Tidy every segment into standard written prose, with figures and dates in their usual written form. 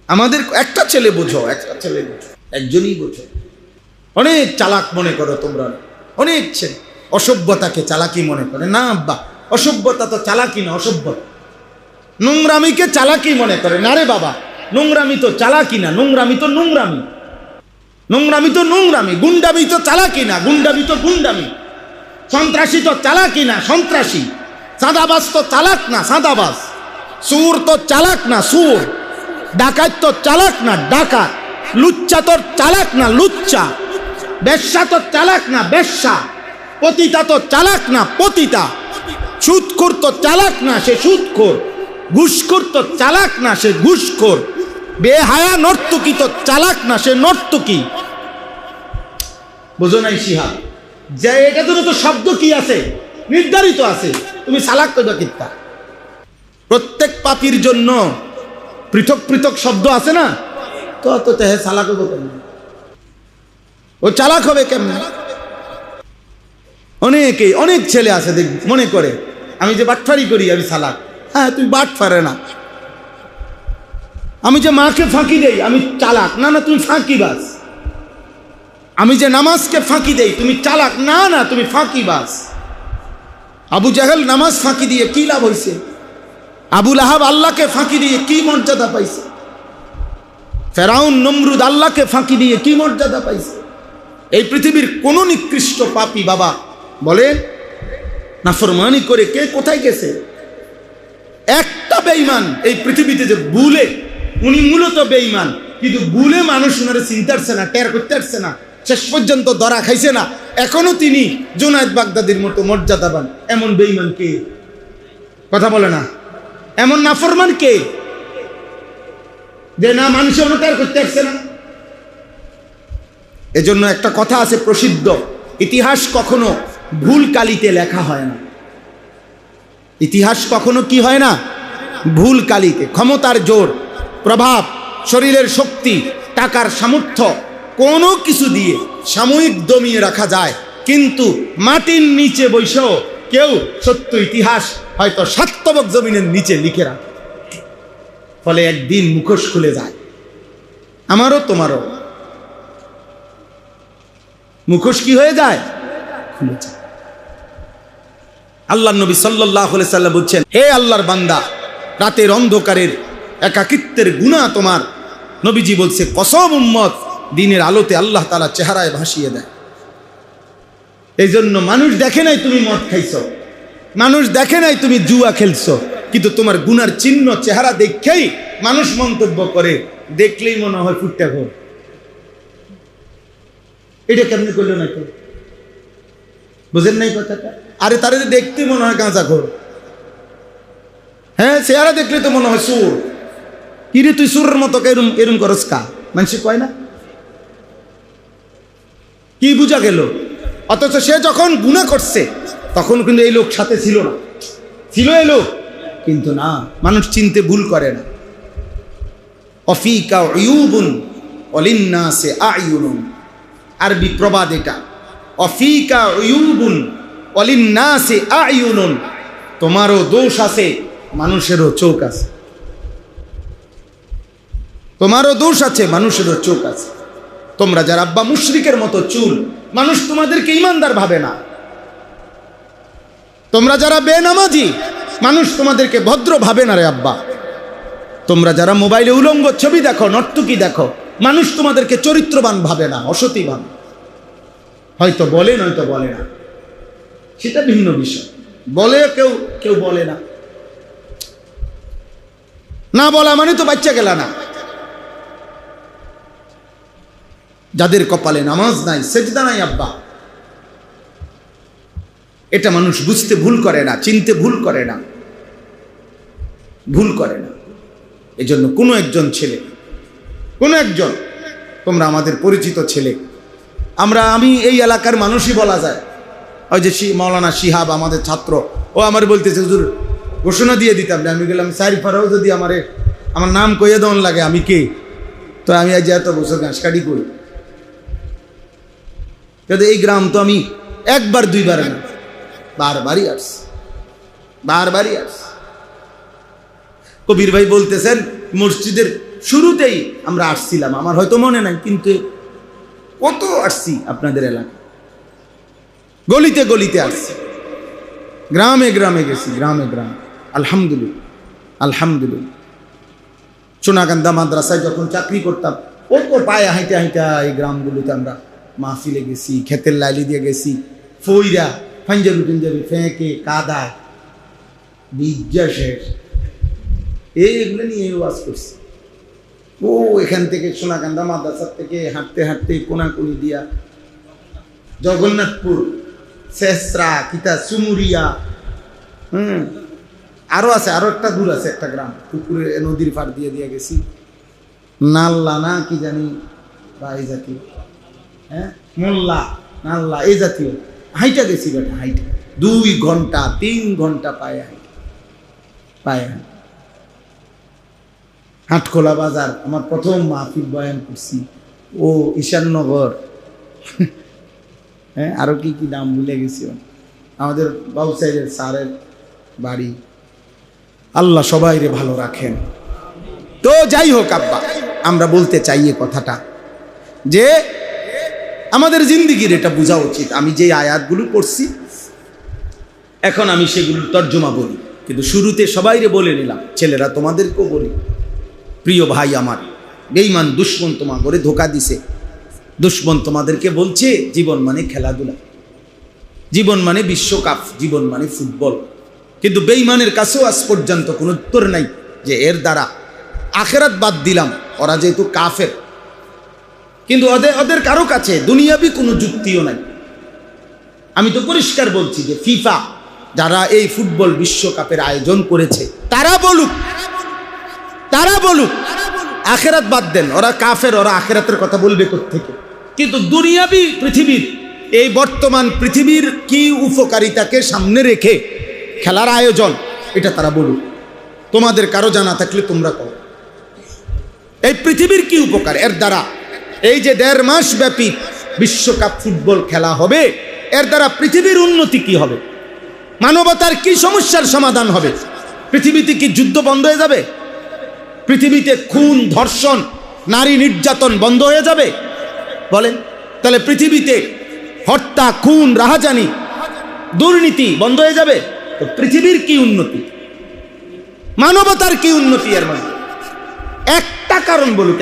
আমাদের একটা ছেলে বোঝো, একটা ছেলে বোঝো, একজনই বোঝো। অনেক চালাক মনে করো তোমরা, অনেক ছেলে অসভ্যতাকে চালাকি মনে করে। না আব্বা, অসভ্যতা তো চালাকি না, অসভ্যতা। নোংরামিকে চালাকি মনে করে। না রে বাবা, নোংরামি তো চালাকি না, নোংরামি তো নোংরামি, নোংরামি তো নোংরামি। গুন্ডামি তো চালাকি না, গুন্ডামি তো গুন্ডামি। সন্ত্রাসী তো চালাকি না, সন্ত্রাসী। সাদাবাজ তো চালাক না, সাদাবাজ। সুর তো চালাক না, সুর। ডাকাত তো চালাক না, ডাকাত। লুচ্চা তো চালাক না, লুচ্চা। বেশ্যা তো চালাক না, বেশ্যা। পতিতা তো চালাক না, পতিতা। সুদখোর তো চালাক না, সে সুদখোর। ঘুষখোর তো চালাক না, সে ঘুষখোর। বেহায়া নর্তকী তো চালাক না, সে নর্তকী। বুঝো নাই শিহাব? যে এটা তো শব্দ কি আছে, নির্ধারিত আছে। তুমি চালাক কইবা কিত্তা? প্রত্যেক পাপীর জন্য পৃথক পৃথক শব্দ আছে না? তো চালাক হইব কেমন? ও চালাক হবে কেমন? অনেকেই, অনেক ছেলে আছে দেখ, মনে করে আমি যে বাটফারি করি আমি চালাক। হ্যাঁ, তুমি বাটফারে না। আমি যে মাকে ফাঁকি দেই আমি চালাক। না না, তুমি ফাঁকিবাজ। আমি যে নামাজকে ফাঁকি দেই তুমি চালাক। না না, তুমি ফাঁকিবাজ। আবু জাহেল নামাজ ফাঁকি দিয়ে কি লাভ হয়েছে? আবু লাহাব আল্লাহকে ফাঁকি দিয়ে কি মর্যাদা পাইছে? ফেরাউন নমরুদ আল্লাহকে ফাঁকি দিয়ে কি মর্যাদা পাইছে? এই পৃথিবীর কোন নিকৃষ্ট পাপী বাবা বলেন নাফরমানি করে কে কোথায় গেছে? একটা বেঈমান এই পৃথিবীতে যে ভুলে, উনি মূলত বেঈমান, কিন্তু ভুলে মানুষ উনারে চিনতে পারছে না, টের করতে পারছে না, শেষ পর্যন্ত ধরা খাইছে না। এখনো তিনি জুনায়েদ বাগদাদির মতো মর্যাদাবান। এমন বেঈমান কে? কথা বলে না। এমন নাফরমান কে যে না মানুষ টের করতে পারছে না? এজন্য একটা কথা আছে প্রসিদ্ধ, ইতিহাস কখনো ভুল কালিতে লেখা হয় না। ইতিহাস কখনো কি হয় না? ভুল কালিতে। ক্ষমতার জোর, প্রভাব, শরীরের শক্তি, টাকার সামর্থ্য কোনো কিছু দিয়ে সাময়িক দমিয়ে রাখা যায়, কিন্তু মাটির নিচে বসেও কেউ সত্য ইতিহাস হয়তো সাতবক জমিনের নিচে লিখে রাখে। ফলে একদিন মুখোশ খুলে যায়। আমারও তোমারও মুখোশ কি হয়ে যায়? খুলে যায়। আল্লাহর নবী সাল্লাল্লাহু আলাইহি সাল্লাম বলছেন, হে আল্লাহর বান্দা, রাতের অন্ধকারের একাকিত্বের গুনাহ তোমার। নবীজি বলছে, কসম উম্মত, দিনের আলোতে আল্লাহ তাআলা চেহারায় ভাসিয়ে দেয়। এই জন্য মানুষ দেখে নাই তুমি মদ খাইছো, মানুষ দেখে নাই তুমি জুয়া খেলছো, কিন্তু তোমার গুনার চিহ্ন চেহারা দেখেই মানুষ মন্তব্য করে, দেখলেই মনে হয় ফুটটা ঘর। এটা কেমনে করলো না তো? বুঝেন নাই কথাটা? আরে তারে দেখতে মনে হয় গাঁজা ঘর। হ্যাঁ, চেহারা দেখলে তো মনে হয় সুর। কিরে তুই সুরের মতো এরম এরম করস কা? মানুষ কয় না? কি বুঝা গেল? অথচ সে যখন গুনাহ করছে তখন কিন্তু এই লোক সাথে ছিল না, ছিল এই লোক, কিন্তু না, মানুষ চিনতে ভুল করে না। অফিকা উয়ুবুন ওয়ালিন্নাসি আ'য়ুনুন, আরবি প্রবাদ এটা। অফিকা উয়ুবুন ওয়ালিন্নাসি আ'য়ুনুন, তোমারও দোষ আছে, মানুষেরও চোখ আছে। তোমারও দোষ আছে, মানুষেরও চোখ আছে। তোমরা যারা আব্বা মুশরিকের মতো চুল, মানুষ তোমাদেরকে ইমানদার ভাবে না। তোমরা যারা বেনামাজি, মানুষ তোমাদেরকে ভদ্র ভাবে না রে আব্বা। তোমরা যারা মোবাইলে উলঙ্গ ছবি দেখো, নর্তকী দেখো, মানুষ তোমাদেরকে চরিত্রবান ভাবে না, অসতী ভাবে। হয়তো বলে, নয়তো বলে না, সেটা ভিন্ন বিষয়। বলে কেউ, কেউ বলে না। না বলা মানে তো বাচ্চা গেলা না। যাদের কপালে নামাজ নাই, সেজদা নাই আব্বা, এটা মানুষ বুঝতে ভুল করে না, চিনতে ভুল করে না, ভুল করে না। এজন্য কোনো একজন ছেলে, কোনো একজন, তোমরা আমাদের পরিচিত ছেলে, আমি এই এলাকার মানুষই বলা যায়। ওই যে মাওলানা শিহাব আমাদের ছাত্র, ও আমার বলতেছে, হুজুর ঘোষণা দিয়ে দিতাম না। আমি গেলাম সারিফারাও যদি আমার নাম কইয়ে দেওয়ান লাগে আমি কে, তো আমি আজ এত বছর ঘাস কাটি করি। কিন্তু এই গ্রাম তো আমি একবার দুইবার না, বারবারই আসছি, বারবারই আসছি। কবির ভাই বলতেছেন, মসজিদের শুরুতেই আমরা আসছিলাম, আমার হয়তো মনে নাই, কিন্তু কত আসছি আপনাদের এলাকা, গলিতে গলিতে আসছি, গ্রামে গ্রামে গেছি, গ্রামে গ্রামে। আলহামদুলিল্লাহ, আলহামদুলিল্লাহ। সোনাকান্দা মাদ্রাসায় যখন চাকরি করতাম, কত পায়ে হাইটা হাইটা এই গ্রামগুলোতে আমরা মাহফিলে গেছি, ক্ষেতের লাইলি দিয়ে গেছি, ফইরা পাঞ্জাবি টাঞ্জাবি ফেঁকে কাদায় বিজ্ঞা শেষ, এইগুলো নিয়ে ওয়াজ করছি। ও এখান থেকে সোনাকান্দা মাদ্রাসার থেকে হাঁটতে হাঁটতে কোনাকুনি দিয়া জগন্নাথপুর, শেষরা, কিতা চুমুরিয়া, আরো আছে, আরো একটা দূর আছে একটা গ্রাম, পুকুরে নদীর পাড় দিয়ে দিয়ে গেছি, নাল্লা না কি জানি বা এই জাতীয়, হ্যাঁ মোল্লা নাল্লা এই জাতীয়, হাইটা গেছি বেটা, হাইটা 2 ঘন্টা 3 ঘন্টা পায়ে হাইটা, পায়ে হাঁটা। হাটখোলা বাজার আমার প্রথম মাহফিল বয়ান করছি, ও ঈশাননগর, হ্যাঁ আরো কি কি নাম ভুলে গেছি, আমাদের বাবুসাইদের স্যারের বাড়ি। আল্লাহ সবাইরে ভালো রাখেন। তো যাই হোক আব্বা, আমরা বলতে চাই এই কথাটা যে আমাদের জিন্দিগির এটা বোঝা উচিত। আমি যে আয়াতগুলো পড়ছি এখন আমি সেগুলোর তর্জমা বলি, কিন্তু শুরুতে সবাইরে বলে নিলাম, ছেলেরা তোমাদেরকেও বলি, প্রিয় ভাই আমার, বেঈমান দুশ্মন তোমার করে ধোকা দিছে। দুশ্মন তোমাদেরকে বলছে জীবন মানে খেলাধুলা, জীবন মানে বিশ্বকাপ, জীবন মানে ফুটবল। কিন্তু বেঈমানের কাছেও আজ পর্যন্ত কোনো উত্তর নাই যে এর দ্বারা আখেরাত বাদ দিলাম, ওরা যেহেতু কাফের, কিন্তু ওদের কারো কাছে দুনিয়াবি কোনো যুক্তিও নাই। আমি তো পরিষ্কার বলছি যে ফিফা যারা এই ফুটবল বিশ্বকাপের আয়োজন করেছে তারা বলুক আখেরাত বাদ দেন, ওরা কাফের, ওরা আখেরাতের কথা বলবে কোত্থেকে? কিন্তু দুনিয়াবি পৃথিবীর, এই বর্তমান পৃথিবীর কি উপকারিতাকে সামনে রেখে খেলার আয়োজন, এটা তারা বলুক। তোমাদের কারো জানা থাকলে তোমরা কও, এই পৃথিবীর কি উপকার এর দ্বারা? এই যে 1.5 মাস ব্যাপী বিশ্বকাপ ফুটবল খেলা হবে, এর দ্বারা পৃথিবীর উন্নতি কি হবে? মানবতার কি সমস্যার সমাধান হবে? পৃথিবীতে কি যুদ্ধ বন্ধ হয়ে যাবে? পৃথিবীতে খুন, ধর্ষণ, নারী নির্যাতন বন্ধ হয়ে যাবে? বলেন, তাহলে পৃথিবীতে হত্যা, খুন, রাহাজানি, দুর্নীতি বন্ধ হয়ে যাবে? তো পৃথিবীর কি উন্নতি, মানবতার কি উন্নতি? এর মানে একটা কারণ বলুক,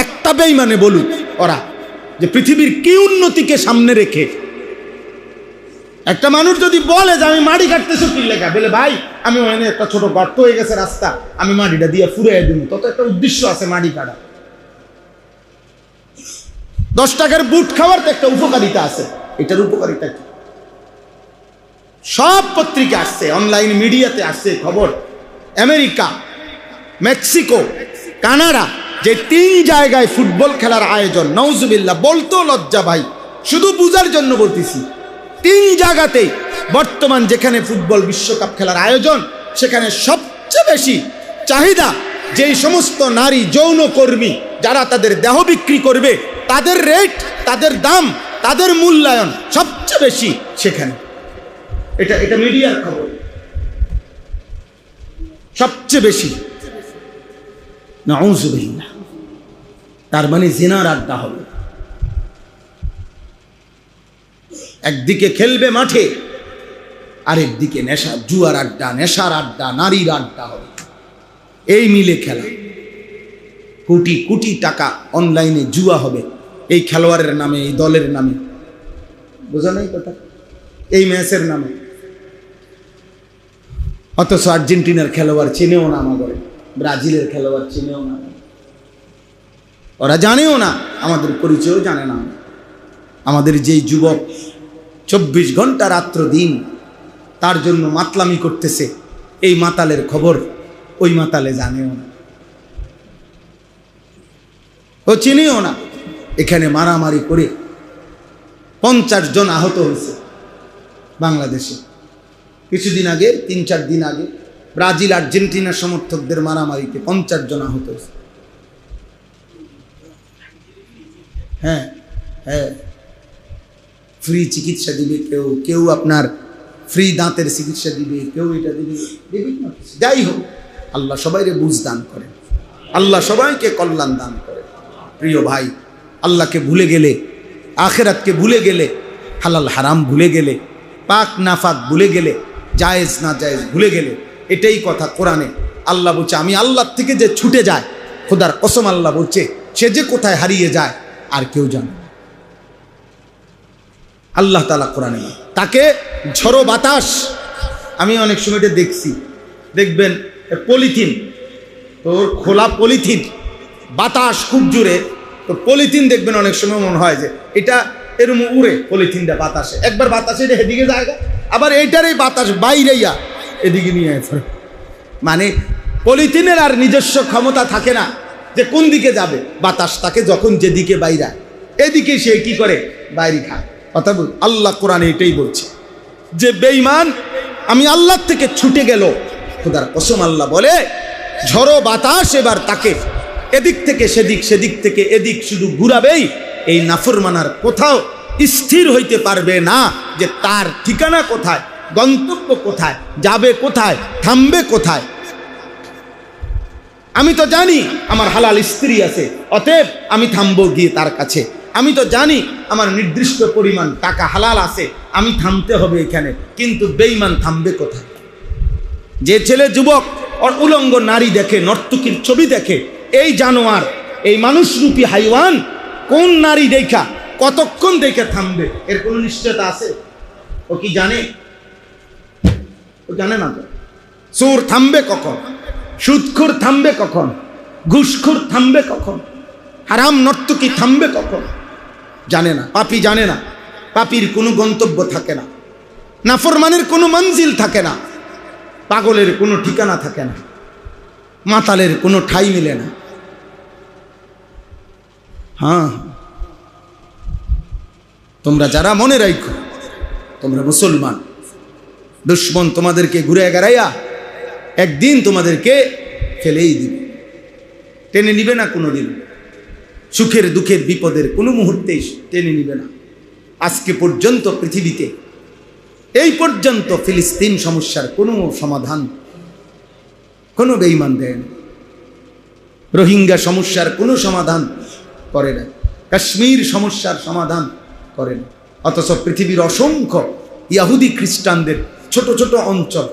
একটা বেঈমানে বলুক ওরা যে পৃথিবীর কি উন্নতিকে সামনে রেখে। একটা মানুষ যদি বলে যে আমি মাটি কাটতেছি কি লেখা, বলে ভাই আমি ওখানে একটা ছোট গর্ত হয়ে গেছে রাস্তা, আমি মাটিটা দিয়ে ফুরাই দিব, তত একটা উদ্দেশ্য আছে মাটি কাটা। 10 টাকার বুট খাওয়ার তো একটা উপকারিতা আছে, এটার উপকারিতা কি? সব পত্রিকা আসছে, অনলাইন মিডিয়াতে আসছে খবর, আমেরিকা, মেক্সিকো, কানাডা, যে 3 জায়গায় ফুটবল খেলার আয়োজন। নাউজুবিল্লাহ, বলতো লজ্জা ভাই, শুধু বুঝার জন্য বলতেছি। 3 জায়গাতে বর্তমান যেখানে ফুটবল বিশ্বকাপ খেলার আয়োজন, সেখানে সবচেয়ে বেশি চাহিদা যেই সমস্ত নারী যৌনকর্মী যারা তাদের দেহ বিক্রি করবে, তাদের রেট, তাদের দাম, তাদের মূল্যায়ন সবচেয়ে বেশি সেখানে। এটা মিডিয়ার খবর, সবচেয়ে বেশি। নাউজুবিল্লাহ, তার মানে জিনার আড্ডা হবে। একদিকে খেলবে মাঠে, আরেকদিকে নেশা, জুয়ার আড্ডা, নেশার আড্ডা, নারীর আড্ডা হবে। এই মিলে খেলা, কোটি কোটি টাকা অনলাইনে জুয়া হবে এই খেলোয়াড়ের নামে, এই দলের নামে। বোঝা নাই কথা? এই ম্যাচের নামে। অথচ আর্জেন্টিনার খেলোয়াড় চিনেও না আমাদের, ব্রাজিলের খেলোয়াড় চিনেও না, ওরা জানেও না, আমাদের পরিচয়ও জানে না। আমাদের যেই যুবক 24 ঘন্টা রাত্র দিন তার জন্য মাতলামি করতেছে, এই মাতালের খবর ওই মাতালে জানেও না, ও চিনেও না। এখানে মারামারি করে 50 জন আহত হয়েছে বাংলাদেশে। কিছুদিন আগে, 3-4 দিন আগে ব্রাজিল আর্জেন্টিনা সমর্থকদের মারামারিতে 50 জন আহত হয়েছে। হ্যাঁ হ্যাঁ, ফ্রি চিকিৎসা দিবে কেউ, কেউ আপনার ফ্রি দাঁতের চিকিৎসা দিবে, কেউ এটা দিবে, যাই হোক, আল্লাহ সবাইরে বুঝ দান করেন। আল্লাহ সবাইকে কল্যাণ দান করে। প্রিয় ভাই, আল্লাহকে ভুলে গেলে, আখিরাতকে ভুলে গেলে, হালাল হারাম ভুলে গেলে, পাক নাফাক ভুলে গেলে, জায়েজ না জায়েজ ভুলে গেলে, এটাই কথা কোরআনে আল্লাহ বলছে, আমি আল্লাহ থেকে যে ছুটে যায়, খোদার কসম আল্লাহ বলছে, সে যে কোথায় হারিয়ে যায় আর কেউ জানে না। আল্লাহ তাআলা কোরআনে তাকে ঝড়ো বাতাস, আমি অনেক সময় এটা দেখছি, দেখবেন পলিথিন, তোর খোলা পলিথিন, বাতাস খুব জোরে, তো পলিথিন দেখবেন অনেক সময় মনে হয় যে এটা এরম উড়ে, পলিথিনটা বাতাসে, একবার বাতাসে এদিকে যায়, আবার এইটারই বাতাস বাইরেইয়া এদিকে নিয়ে আসে। মানে পলিথিনের আর নিজস্ব ক্ষমতা থাকে না যে কোন দিকে যাবে, বাতাস তাকে যখন যেদিকে বাইরে, এদিকে সে কি করে, বাইরে খায়। কথা বল, আল্লাহ কোরআনে এটাই বলছে যে বেঈমান আমি আল্লাহ থেকে ছুটে গেল, খোদার কসম আল্লাহ বলে ঝড়ো বাতাস এবার তাকে এদিক থেকে সেদিক, সেদিক থেকে এদিক শুধু ঘুরাবেই। এই নাফরমানার কোথাও স্থির হইতে পারবে না যে তার ঠিকানা কোথায়, গন্তব্য কোথায়, যাবে কোথায়, থামবে কোথায়। আমি তো জানি আমার হালাল স্ত্রী আছে, অতএব আমি থামবো গিয়ে তার কাছে। আমি তো জানি আমার নির্দিষ্ট পরিমাণ টাকা হালাল আছে, আমি থামতে হবে এখানে। কিন্তু বেঈমান থামবে কোথায়? যে ছেলে যুবক আর উলঙ্গ নারী দেখে, নর্তকীর ছবি দেখে, এই জানোয়ার, এই মানুষরূপী হাইওয়ান কোন নারী দেখা কতক্ষণ দেখে থামবে, এর কোনো নিশ্চয়তা আছে? ও কি জানে? ও জানে না তো। সুর থামবে কখন? সুদখোর থামবে কখন? ঘুষখোর থামবে কখন? হারাম নর্তকী থামবে কখন? জানে না। পাপী জানে না। পাপীর কোনো গন্তব্য থাকে না, নাফরমানের কোনো মঞ্জিল থাকে না, পাগলের কোনো ঠিকানা থাকে না, মাতালের কোনো ঠাঁই মিলে না। হ্যাঁ, তোমরা যারা মনে রাখো তোমরা মুসলমান, দুশ্মন তোমাদেরকে ঘুরে গেড়াইয়া একদিন তোমাদেরকে ফেলেই দিবে, টেনে নিবে না কোনো দিন। সুখের দুঃখের বিপদের কোনো মুহূর্তেই টেনে নিবে না। আজকে পর্যন্ত পৃথিবীতে এই পর্যন্ত ফিলিস্তিন সমস্যার কোনো সমাধান কোনো বেঈমান দেয় না। রোহিঙ্গা সমস্যার কোনো সমাধান করে না, কাশ্মীর সমস্যার সমাধান করে না। অথচ পৃথিবীর অসংখ্য ইহুদি খ্রিস্টানদের ছোট ছোট অঞ্চল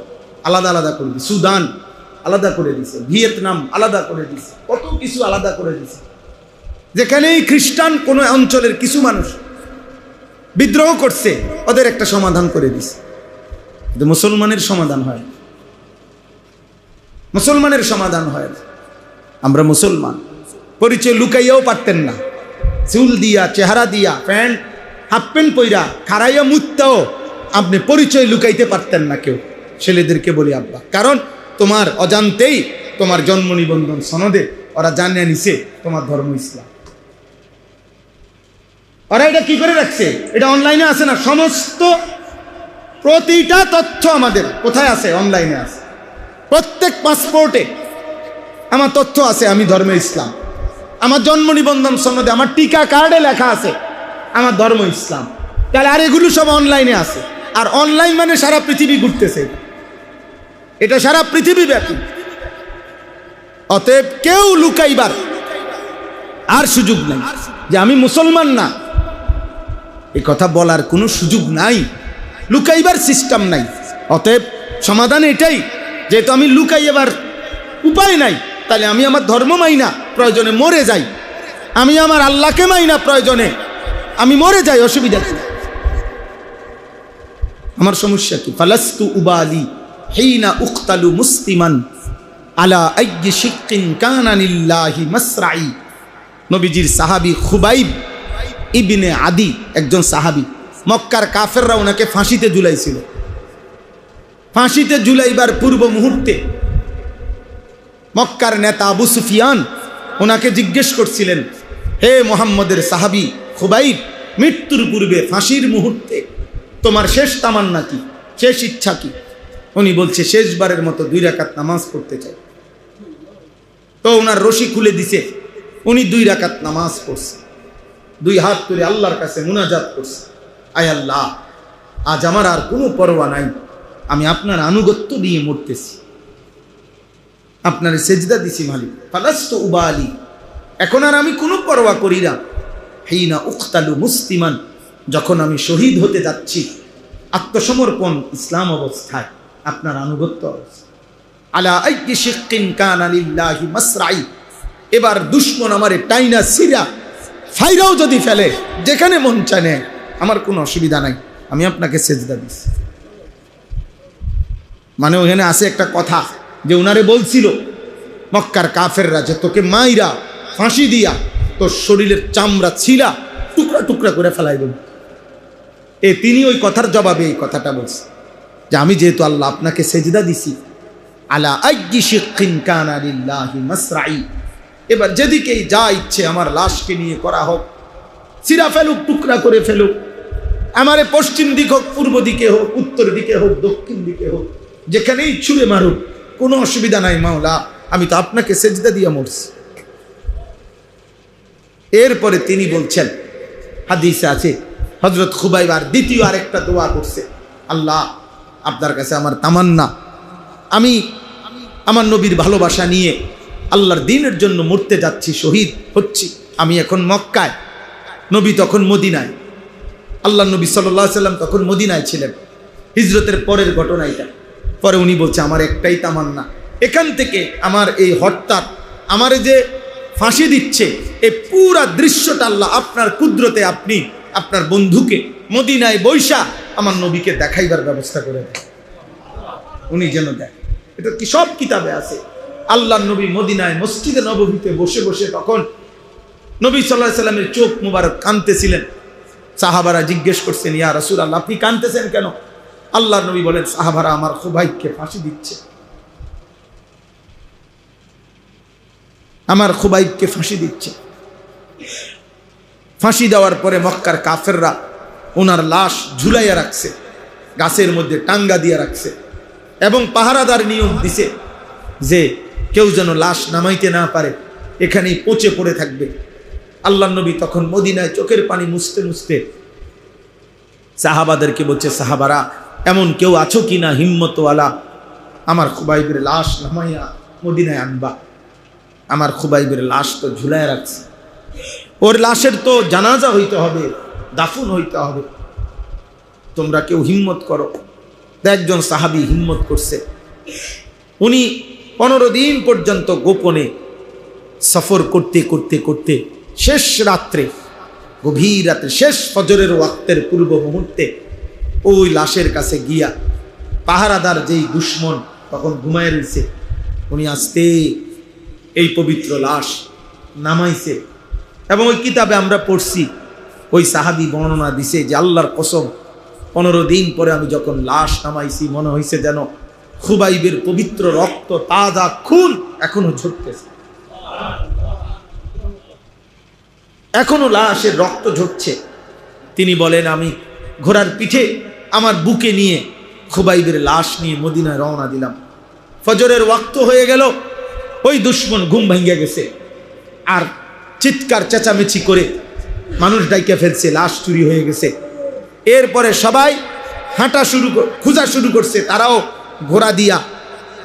আলাদা আলাদা করে দিছে, সুদান আলাদা করে দিছে, ভিয়েতনাম আলাদা করে দিছে, কত কিছু আলাদা করে দিছে। যেখানেই খ্রিস্টান কোনো অঞ্চলের কিছু মানুষ বিদ্রোহ করছে, ওদের একটা সমাধান করে দিছে। কিন্তু মুসলমানের সমাধান হয়, মুসলমানের সমাধান হয়। আমরা মুসলমান, পরিচয় লুকাইয়াও পারতেন না, চুল দিয়া, চেহারা দিয়া, প্যান্ট হাফ প্যান্ট পইরা খাড়াইয়া মুততেও আপনি পরিচয় লুকাইতে পারতেন না কেউ। ছেলেদেরকে বলি আব্বা, কারণ তোমার অজান্তেই তোমার জন্ম নিবন্ধন সনদে ওরা জানিয়ে নিছে তোমার ধর্ম ইসলাম। ওরা এটা কি করে রাখছে? এটা অনলাইনে আছে না, সমস্ত প্রতিটা তথ্য আমাদের কোথায় আছে? অনলাইনে আছে। প্রত্যেক পাসপোর্টে আমার তথ্য আছে, আমি ধর্মে ইসলাম। আমার জন্ম নিবন্ধন সনদে, আমার টিকা কার্ডে লেখা আছে আমার ধর্ম ইসলাম। তাহলে আর এগুলো সব অনলাইনে আছে। আর অনলাইন মানে সারা পৃথিবী ঘুরতেছে, এটা সারা পৃথিবী ব্যাপী। অতএব কেউ লুকাইবার আর সুযোগ নাই যে আমি মুসলমান না, এই কথা বলার কোনো সুযোগ নাই, লুকাইবার সিস্টেম নাই। অতএব সমাধান এটাই, যেহেতু আমি লুকাইবার উপায় নাই, তাহলে আমি আমার ধর্ম মাইনা প্রয়োজনে মরে যাই, আমি আমার আল্লাহকে মাইনা প্রয়োজনে আমি মরে যাই, অসুবিধা কি? আমার সমস্যা কি? ফালাস্তু উবালি হিনা উক্তালু মুসলিমান আলা আইয়ি শিক্কিন কানা লিল্লাহি মাসরাই। নবীজির সাহাবী খুবাইব ইবনে আদি একজন সাহাবী, মক্কার কাফেররা ওনাকে ফাঁসিতে ঝুলাইছিল। ফাঁসিতে ঝুলাইবার পূর্ব মুহূর্তে মক্কার নেতা আবু সুফিয়ান ওনাকে জিজ্ঞেস করছিলেন, হে মুহাম্মদের সাহাবী খুবাইব, মৃত্যুর পূর্বে ফাঁসির মুহূর্তে তোমার শেষ তামান্না কি, শেষ ইচ্ছা কি? উনি বলছে, শেষবারের মতো 2 রাকাত নামাজ পড়তে চাই। তো ওনার রশি খুলে দিছে, উনি 2 রাকাত নামাজ পড়ছে, 2 হাত তুলে আল্লাহর কাছে মুনাজাত করছে, আয় আল্লাহ, আজ আমার আর কোনো পরোয়া নাই, আমি আপনার আনুগত্য নিয়ে মরতেছি। আপনার সেজদা দিছি মালিক, ফালাস্তু উবালি, এখন আর আমি কোনো পরোয়া করি না। হিনা উকতালু মুসলিমান, যখন আমি শহীদ হতে যাচ্ছি, আত্মসমর্পণ ইসলাম অবস্থায়, আপনার আনুগত্য অবস্থায়। আলা আইয়ি শিক্কিন কানা লিল্লাহি মাসরাই, এবার দুশমন আমারে টাইনা সিরা ফাইরাও যদি ফেলে, যেখানে মন চায় নেয়, আমার কোনো অসুবিধা নাই, আমি আপনাকে সেজদা দিছি। মানে ওখানে আছে একটা কথা যে উনারে বলছিল মক্কার কাফেররা যে তোকে মাইরা ফাঁসি দিয়া তোর শরীরের চামড়া ছিলা টুকরা টুকরা করে ফেলাই দেব। তিনি ওই কথার জবাবে এই কথাটা বলছে যে আমি যেহেতু আল্লাহ আপনাকে সেজদা দিছি, আলা আইয়ি শিক্কিন কানা লিল্লাহি মাসরাই, এবার যেদিকেই যা ইচ্ছে আমার লাশকে নিয়ে করা হোক, ছিঁড়া ফেলুক, টুকরা করে ফেলুক, আমারে পশ্চিম দিক হোক, পূর্ব দিকে হোক, উত্তর দিকে হোক, দক্ষিণ দিকে হোক, যেখানেই ছুঁড়ে মারুক, কোনো অসুবিধা নাই মাওলা, আমি তো আপনাকে সেজদা দিয়ে মরছি। এরপরে তিনি বলছেন, হাদিসে আছে, হযরত খুবাইব আর দ্বিতীয় আরেকটা দোয়া করছে, আল্লাহ আপনার কাছে আমার তামান্না, আমি আমার নবীর ভালোবাসা নিয়ে আল্লাহর দ্বীনের জন্য মরতে যাচ্ছি, শহীদ হচ্ছি। আমি এখন মক্কায়, নবী তখন মদিনায়, আল্লাহ নবী সাল্লাল্লাহু আলাইহি সাল্লাম তখন মদিনায় ছিলেন। হিজরতের পরের ঘটনা এটা। পরে উনি বলছে আমার একটাই তামান্না, এখান থেকে আমার এই হত্যার, আমার যে ফাঁসি দিচ্ছে, এই পুরা দৃশ্যটা আল্লাহ আপনার কুদরতে আপনি আপনার বন্ধুকে মদিনায় বৈশা আমার নবীকে দেখাইবার ব্যবস্থা করে দেন, উনি যেন দেখ। এটা কি সব কিতাবে আছে। আল্লাহ নবী মদিনায় মসজিদে নববীতে বসে বসে তখন নবী সাল্লাল্লাহু আলাইহি সাল্লামের চোখ মুবারক কাঁদতেছিলেন। সাহাবারা জিজ্ঞেস করছেন, ইয়া রাসূলুল্লাহ আপনি কাঁদতেছেন কেন? আল্লাহর নবী বলেন, সাহাবারা আমার খুবাইবকে ফাঁসি দিচ্ছে, আমার খুবাইবকে ফাঁসি দিচ্ছে। ফাঁসি দেওয়ার পরে মক্কার কাফেররা ওনার লাশ ঝুলাইয়া রাখছে, গাছের মধ্যে টাঙ্গা দিয়ে রাখছে, এবং পাহারাদার নিয়ম দিছে যে কেউ যেন লাশ নামাইতে না পারে, এখানেই পচে পড়ে থাকবে। আল্লাহর নবী তখন মদিনায় চোখের পানি মুছতে মুছতে সাহাবাদেরকে বলছে, সাহাবারা এমন কেউ আছো কি না হিম্মতওয়ালা, আমার খুবাইবের লাশ নামাইয়া মদিনায় আনবা। আমার খুবাইবের লাশ তো ঝুলায় রাখছে, ওর লাশের তো জানাজা হইতে হবে, দাফন হইতে হবে, তোমরা কেউ হিম্মত করো। একজন সাহাবী হিম্মত করছে, উনি 15 দিন পর্যন্ত গোপনে সফর করতে করতে করতে শেষ রাত্রে, গভীর রাত্রে, শেষ ফজরের ওয়াক্তের পূর্ব মুহূর্তে ওই লাশের কাছে গিয়া, পাহারাদার যেই দুশমন তখন ঘুমায় রয়েছে, উনি আস্তে এই পবিত্র লাশ নামাইছে। এবং ওই কিতাবে আমরা পড়ছি, ওই সাহাবী বর্ণনা দিছে যে আল্লাহর কসম 15 দিন পরে আমি যখন লাশ নামাইছি, মনে হয়েছে যেন খুবাইবের পবিত্র রক্ত, তাজা খুন এখনো ঝরতেছে, এখনো লাশের রক্ত ঝরছে। তিনি বলেন, আমি ঘোড়ার পিঠে আমার বুকে নিয়ে খুবাইবের লাশ নিয়ে মদিনায় রওনা দিলাম। ফজরের ওয়াক্ত হয়ে গেল, ওই দুশমন ঘুম ভেঙে গেছে, আর চিৎকার চেঁচামেচি করে মানুষ ডাইকে ফেলছে, লাশ চুরি হয়ে গেছে। এরপরে সবাই হাঁটা খোঁজা শুরু করছে, তারাও ঘোড়া দিয়া।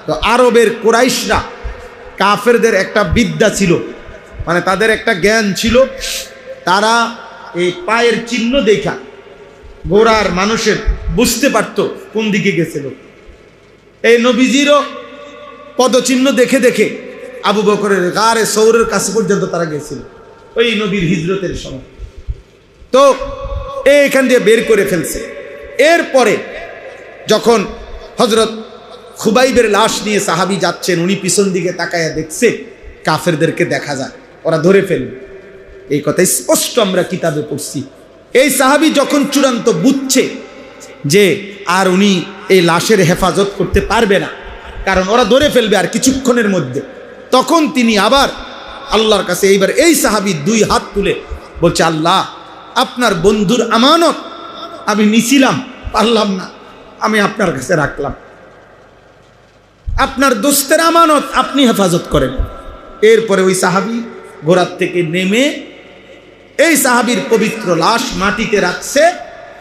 তো আরবের কুরাইশরা, কাফেরদের একটা বিদ্যা ছিল, মানে তাদের একটা জ্ঞান ছিল, তারা এই পায়ের চিহ্ন দেখা ঘোড়ার মানুষের বুঝতে পারত কোন দিকে গেছিল। এই নবীজিরও পদচিহ্ন দেখে দেখে আবু বকরের গারে সৌরের কাছে পর্যন্ত তারা গেছিল ওই নবীর হিজরতের সময়। তো এখান দিয়ে বের করে ফেলছে। এরপরে যখন হযরত খুবাইবের লাশ নিয়ে সাহাবী যাচ্ছেন, উনি পিছন দিকে তাকায়া দেখছে কাফেরদেরকে দেখা যায়, ওরা ধরে ফেলবে। এই কথা স্পষ্ট আমরা কিতাবে পড়ছি। এই সাহাবী যখন চূড়ান্ত বুঝছে যে আর উনি এই লাশের হেফাজত করতে পারবে না, কারণ ওরা ধরে ফেলবে আর কিছুক্ষণের মধ্যে, তখন তিনি আবার আল্লাহর কাছে এইবার এই সাহাবী 2 হাত তুলে বলছে, আল্লাহ আপনার বন্ধুর আমানত আমি নিছিলাম, পারলাম না, আমি আপনার কাছে রাখলাম, আপনার দোস্তের আমানত আপনি হেফাজত করেন। এরপরে ওই সাহাবী ঘোড়ার থেকে নেমে এই সাহাবীর পবিত্র লাশ মাটিতে রাখছে,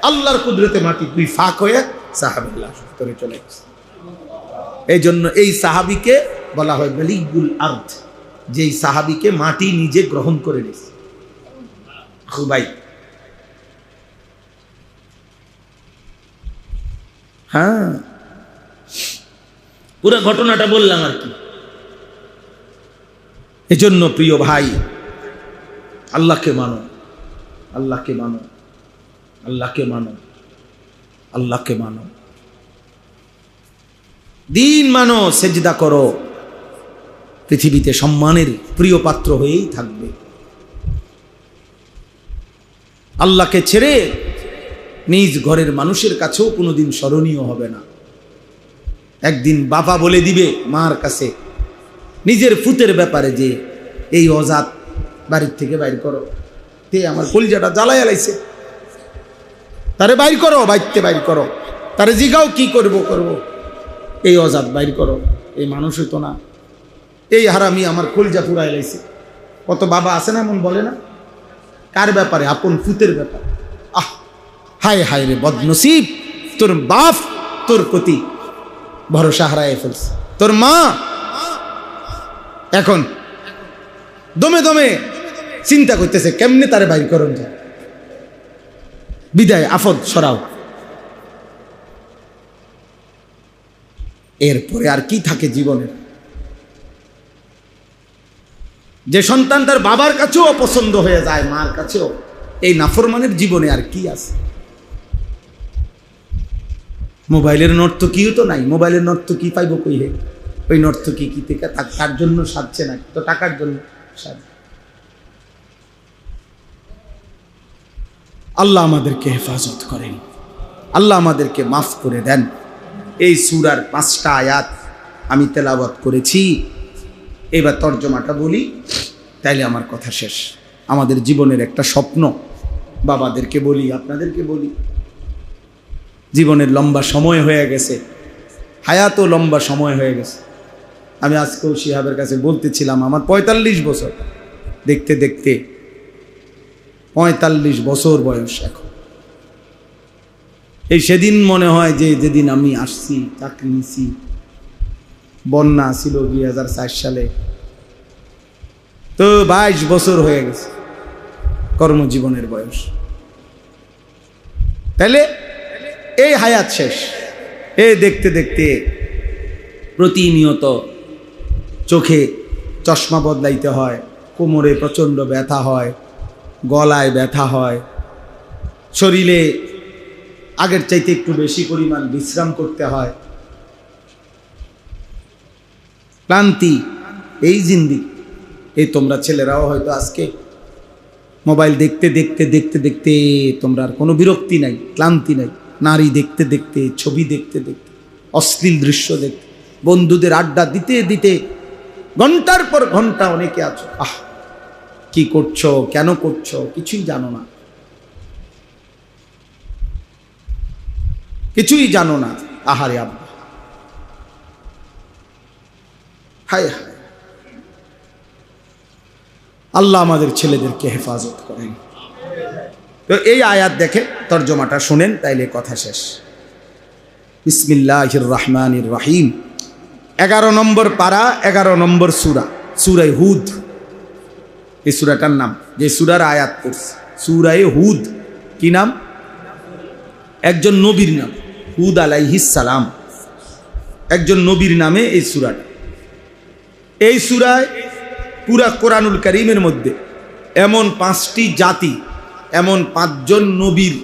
আল্লাহর কুদরতে মাটি 2 ফাঁক হয়ে সাহাবীর লাশ ভিতরে চলে গেছে। এই জন্য এই সাহাবীকে বলা হয় বালিগুল আরদ, যেই সাহাবীকে মাটি নিজে গ্রহণ করে নিয়েছে, খুবাই। হ্যাঁ, পুরো ঘটনাটা বললাম আর কি। এজন্য প্রিয় ভাই, আল্লাহকে মানো, আল্লাহকে মানো, আল্লাহকে মানো, আল্লাহকে মানো, দিন মানো, সেজদা করো, পৃথিবীতে সম্মানের প্রিয় পাত্র হয়েই থাকবে। আল্লাহকে ছেড়ে নিজ ঘরের মানুষের কাছেও কোনোদিন স্মরণীয় হবে না। একদিন বাবা বলে দিবে মার কাছে নিজের ফুতের ব্যাপারে যে এই অজাত বাড়ির থেকে বাইর করো, তে আমার কলিজাটা জ্বালায় আলাইছে, তারে বাইর করো, বাইরতে বাইর করো, তারে জিগাও কি করব করব, এই অজাত বাইর করো। এই মানুষ হইতো না, এই হারামি আমার কলিজা পুরাই লাইছে। কত বাবা আছে না এমন বলে না, কার ব্যাপারে? আপন ফুতের ব্যাপারে। আহ, হায় হায় রে বদনসিব, তোর বাপ তোর প্রতি ভরসা হারায় ফেলছে, তোর মা এখন দমে দমে চিন্তা করতেছে কেমনে তারে বাইর করুন যায়, বিদায় আফদ সরাও। এরপরে আর কি থাকে জীবনের? যে সন্তান তার বাবার কাছেও অপছন্দ হয়ে যায়, মার কাছেও, এই নাফরমানের জীবনে আর কি আছে? মোবাইলের নর্তকীও তো নাই, মোবাইলের নর্তকী পাইব কই হে? ওই নর্তকী কি থেকে তার জন্য সাজছে না, তো টাকার জন্য সাজ। আল্লাহ আমাদেরকে হেফাজত করেন, আল্লাহ আমাদেরকে মাফ করে দেন। এই সূরার 5টা আয়াত আমি তেলাওয়াত করেছি, এবার তর্জমাটা বলি, তাইলে আমার কথা শেষ। আমাদের জীবনের একটা স্বপ্ন, বাবাদেরকে বলি, আপনাদেরকে বলি, জীবনের লম্বা সময় হয়ে গেছে, হায়াতও লম্বা সময় হয়ে গেছে। আমি আজকেও শিহাবের কাছে বলতেছিলাম, আমার 45 বছর, দেখতে দেখতে 45 বছর বয়স এখন। এই সেদিন মনে হয় যে যেদিন আমি আসছি, চাকরি নিছি, বন্যা ছিল 2004 সালে, তো 22 বছর হয়ে গেছে কর্মজীবনের বয়স। তাহলে এই হায়াত শেষ। এই দেখতে দেখতে প্রতিনিয়ত চোখে চশমা বদলাইতে হয়, কোমরে প্রচণ্ড ব্যথা হয়, গলায় ব্যথা হয়, শরীরে আগের চাইতে একটু বেশি পরিমাণ বিশ্রাম করতে হয়, ক্লান্তি, এই জিন্দিগি। এই তোমরা ছেলেরাও হয়তো আজকে মোবাইল দেখতে দেখতে দেখতে দেখতে তোমরা আর কোনো বিরক্তি নাই, ক্লান্তি নাই, নারী দেখতে দেখতে, ছবি দেখতে দেখতে, অশ্লীল দৃশ্য দেখতে, বন্ধুদের আড্ডা দিতে দিতে ঘন্টার পর ঘন্টা অনেকে আছো, আহ কি করছো, কেন করছো, কিছুই জানো না, কিছুই জানো না। আহারে আব্বা, হায় হায়, আল্লাহ আমাদের ছেলেদেরকে হেফাজত করেন। তো এই আয়াত দেখে তর্জমাটা শুনেন, তাইলে কথা শেষ। বিসমিল্লাহির রহমানির রহিম। 11 নম্বর পারা, 11 নম্বর সূরা, সূরা হুদ। এই সূরাটার নাম, যে সূরার আয়াত পড়ছে, সূরা হুদ। কি নাম? একজন নবীর নাম, হুদ আলাইহিস সালাম, একজন নবীর নামে এই সূরাটা। এই সূরায় পুরা কোরআনুল কারীমের মধ্যে এমন 5টি জাতি, এমন 5 জন নবীর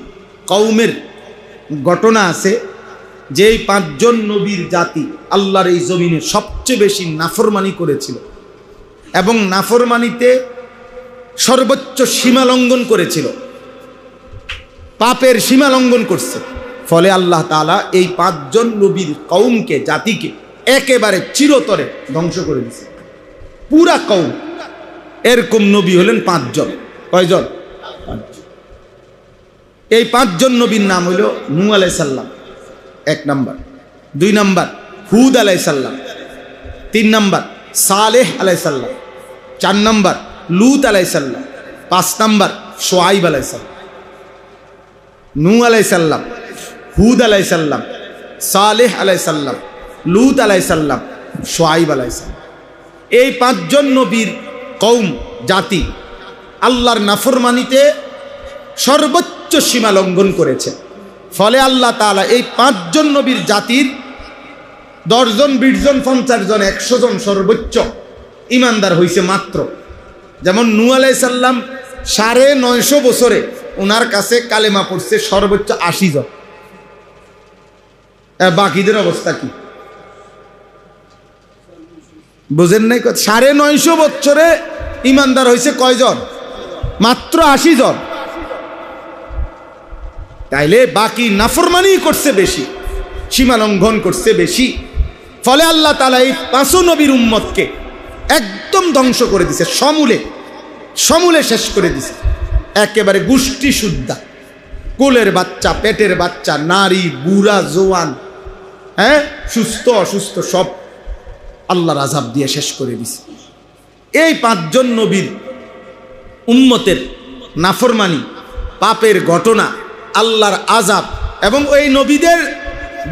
কওমের ঘটনা আছে, যেই 5 জন নবীর জাতি আল্লাহর এই জমিনে সবচেয়ে বেশি নাফরমানি করেছিল এবং নাফরমানিতে সর্বোচ্চ সীমা লঙ্ঘন করেছিল, পাপের সীমা লঙ্ঘন করছে। ফলে আল্লাহ তাআলা এই 5 জন নবীর কওমকে, জাতিকে একেবারে চিরতরে ধ্বংস করে দিয়েছে, পুরা কওম। এরকম নবী হলেন 5 জন। কয়জন? 5 জন। এই 5 জন নবীর নাম হইল নূহ আলাইহিস সালাম 1 নাম্বার, 2 নাম্বার হুদ আলাইহিস সালাম, 3 নাম্বার সালেহ আলাইহিস সালাম, 4 নাম্বার লূত আলাইহিস সালাম, 5 নাম্বার শুআয়ব আলাইহিস সালাম। নূহ আলাইহিস সালাম, হুদ আলাইহিস সালাম, সালেহ আলাইহিস সালাম, লূত আলাইহিস সালাম, শুআয়ব আলাইহিস সালাম। এই 5 জন নবীর কওম জাতি আল্লাহর নাফরমানিতে সর্বোচ্চ সীমা লঙ্ঘন করেছে। ফলে আল্লাহ তাআলা এই 5 জন নবীর জাতির 10 জন 20 জন 50 জন 100 জন সর্বোচ্চ ইমানদার হয়েছে মাত্র। যেমন নূহ আলাইহিস সালাম 950 বছরে ওনার কাছে কালেমা পড়ছে সর্বোচ্চ 80 জন। বাকিদের অবস্থা কি বুঝেন নাই? 950 বছরে ইমানদার হয়েছে কয়জন? মাত্র 80 জন। তাইলে বাকি নাফরমানি করছে বেশি, সীমা লঙ্ঘন করছে বেশি। ফলে আল্লাহ তাআলা এই 5 নবীর উম্মতকে একদম ধ্বংস করে দিছে, সমূলে শেষ করে দিছে। একেবারে গোষ্ঠী শুদ্ধা, কোলের বাচ্চা, পেটের বাচ্চা, নারী, বুড়া, জওয়ান, সুস্থ অসুস্থ সব আল্লাহর আযাব দিয়ে শেষ করে দিছে। এই 5 জন নবীর উম্মতের নাফরমানি, পাপের ঘটনা, আল্লাহর আযাব এবং ওই নবীদের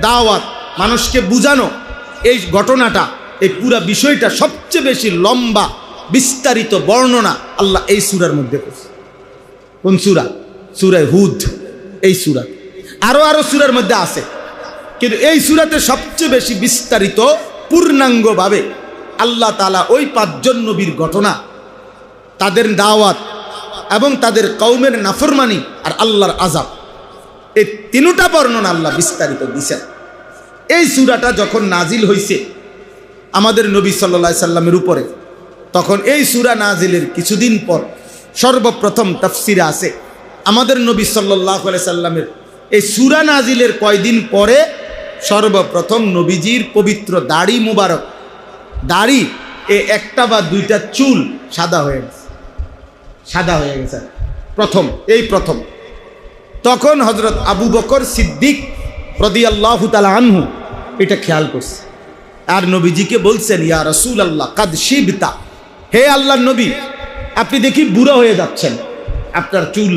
দাওয়াত, মানুষকে বুঝানো, এই ঘটনাটা, এই পুরা বিষয়টা সবচেয়ে বেশি লম্বা বিস্তারিত বর্ণনা আল্লাহ এই সূরার মধ্যে করছে। কোন সূরা? সূরা হুদ। এই সূরা আরো সূরার মধ্যে আছে, কিন্তু এই সূরাতে সবচেয়ে বেশি বিস্তারিত পূর্ণাঙ্গভাবে আল্লাহ তাআলা ওই 5 জন নবীর ঘটনা, তাদের দাওয়াত এবং তাদের কওমের নাফরমানি আর আল্লাহর আযাব, এই তিনটা বর্ণনা আল্লাহ বিস্তারিত দিয়েছেন। এই সূরাটা যখন নাজিল হয়েছে আমাদের নবী সাল্লাল্লাহু আলাইহি সাল্লামের উপরে, তখন এই সূরা নাজিলের কিছুদিন পর সর্বপ্রথম তাফসিরে আছে আমাদের নবী সাল্লাল্লাহু আলাইহি সাল্লামের এই সূরা নাজিলের কয়দিন পরে সর্বপ্রথম নবীজির পবিত্র দাড়ি মুবারক, দাড়ি একটা বা দুইটা চুল সাদা হয়ে গেছে প্রথম। তখন হযরত আবু বকর সিদ্দিক রাদিয়াল্লাহু তাআলা আনহু এটা খেয়াল করছে, আর নবীজিকে বলছেন, ইয়া রাসূলুল্লাহ কাদ শিবতা, হে আল্লাহর নবী আপনি দেখি বুড়া হয়ে যাচ্ছেন, আপনার চুল,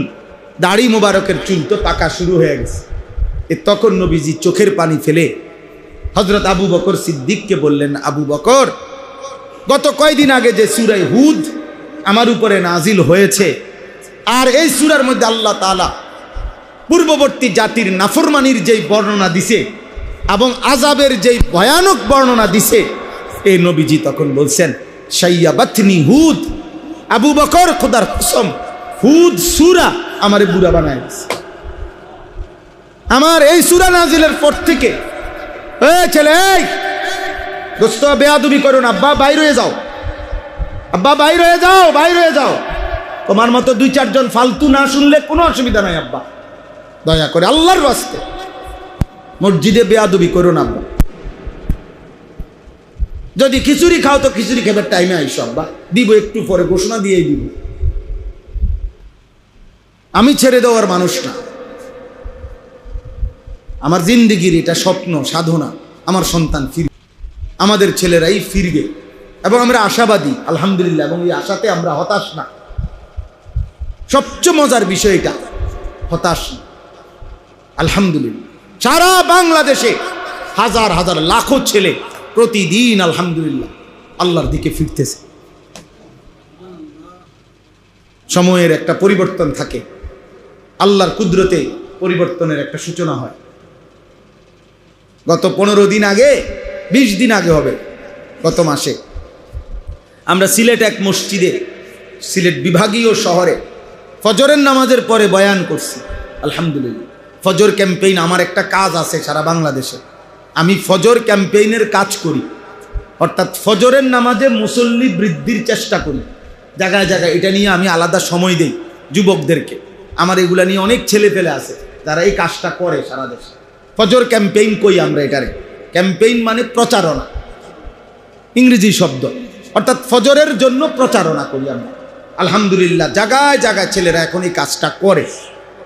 দাড়ি মুবারকের চুল তো পাকা শুরু হয়ে গেছে। তখন নবীজি চোখের পানি ফেলে হযরত আবু বকর সিদ্দিককে বললেন, আবু বকর, গত কয়দিন আগে যে সূরা হুদ আমার উপরে নাজিল হয়েছে, আর এই সূরার মধ্যে আল্লাহ তাআলা পূর্ববর্তী জাতির নাফরমানির যেই বর্ণনা দিছে এবং আযাবের যেই ভয়ানক বর্ণনা দিছে, এই নবীজি তখন বলছেন, শাইয়াবাতনি হুদ, আবু বকর খোদার কসম, হুদ সূরা আমারে বুড়া বানায় দিছে। আমার এই সূরা নাজিলের পর থেকে, এই ছেলে, এই দোস্ত বেয়াদবি করো না, আব্বা বাইর হয়ে যাও, আব্বা বাইর হয়ে যাও। তোমার মতো 2-4 জন ফালতু না শুনলে কোনো অসুবিধা নাই আব্বা, দয়া করে আল্লাহর রাস্তে মসজিদে বেয়াদবি করো না আব্বা। যদি খিচুড়ি খাও তো খিচুড়ি খাবার টাইমে আইসো আব্বা, দিব একটু পরে, ঘোষণা দিয়েই দিব। আমি ছেড়ে দেওয়ার মানুষ না, আমার জিন্দেগির এটা স্বপ্ন, সাধনা, আমার সন্তান ফিরবে, আমাদের ছেলেরাই ফিরবে, এবং আমরা আশাবাদী আলহামদুলিল্লাহ, এবং এই আশাতে আমরা হতাশ না। সবচেয়ে মজার বিষয় এটা, হতাশ না, আলহামদুলিল্লাহ। সারা বাংলাদেশে হাজার হাজার লাখো ছেলে প্রতিদিন আলহামদুলিল্লাহ আল্লাহর দিকে ফিরতেছে। সময়ের একটা পরিবর্তন থাকে, আল্লাহর কুদরতে পরিবর্তনের একটা সূচনা হয়। গত 15 দিন আগে, 20 দিন আগে হবে, গত মাসে আমরা সিলেট এক মসজিদে, সিলেট বিভাগীয় শহরে ফজরের নামাজের পরে বয়ান করছি। আলহামদুলিল্লাহ, ফজর ক্যাম্পেইন আমার একটা কাজ আছে সারা বাংলাদেশে, আমি ফজর ক্যাম্পেইনের কাজ করি, অর্থাৎ ফজরের নামাজে মুসল্লি বৃদ্ধির চেষ্টা করি জায়গায় জায়গায়। এটা নিয়ে আমি আলাদা সময় দেই যুবকদেরকে, আমার এগুলা নিয়ে অনেক ছেলে পেলে আছে যারা এই কাজটা করে সারা দেশে। ফজর ক্যাম্পেইন কই আমরা, এটারে ক্যাম্পেইন মানে প্রচারণা, ইংরেজি শব্দ, অর্থাৎ ফজরের জন্য প্রচারণা করি আমরা। আলহামদুলিল্লাহ জায়গায় জায়গায় ছেলেরা এখন এই কাজটা করে।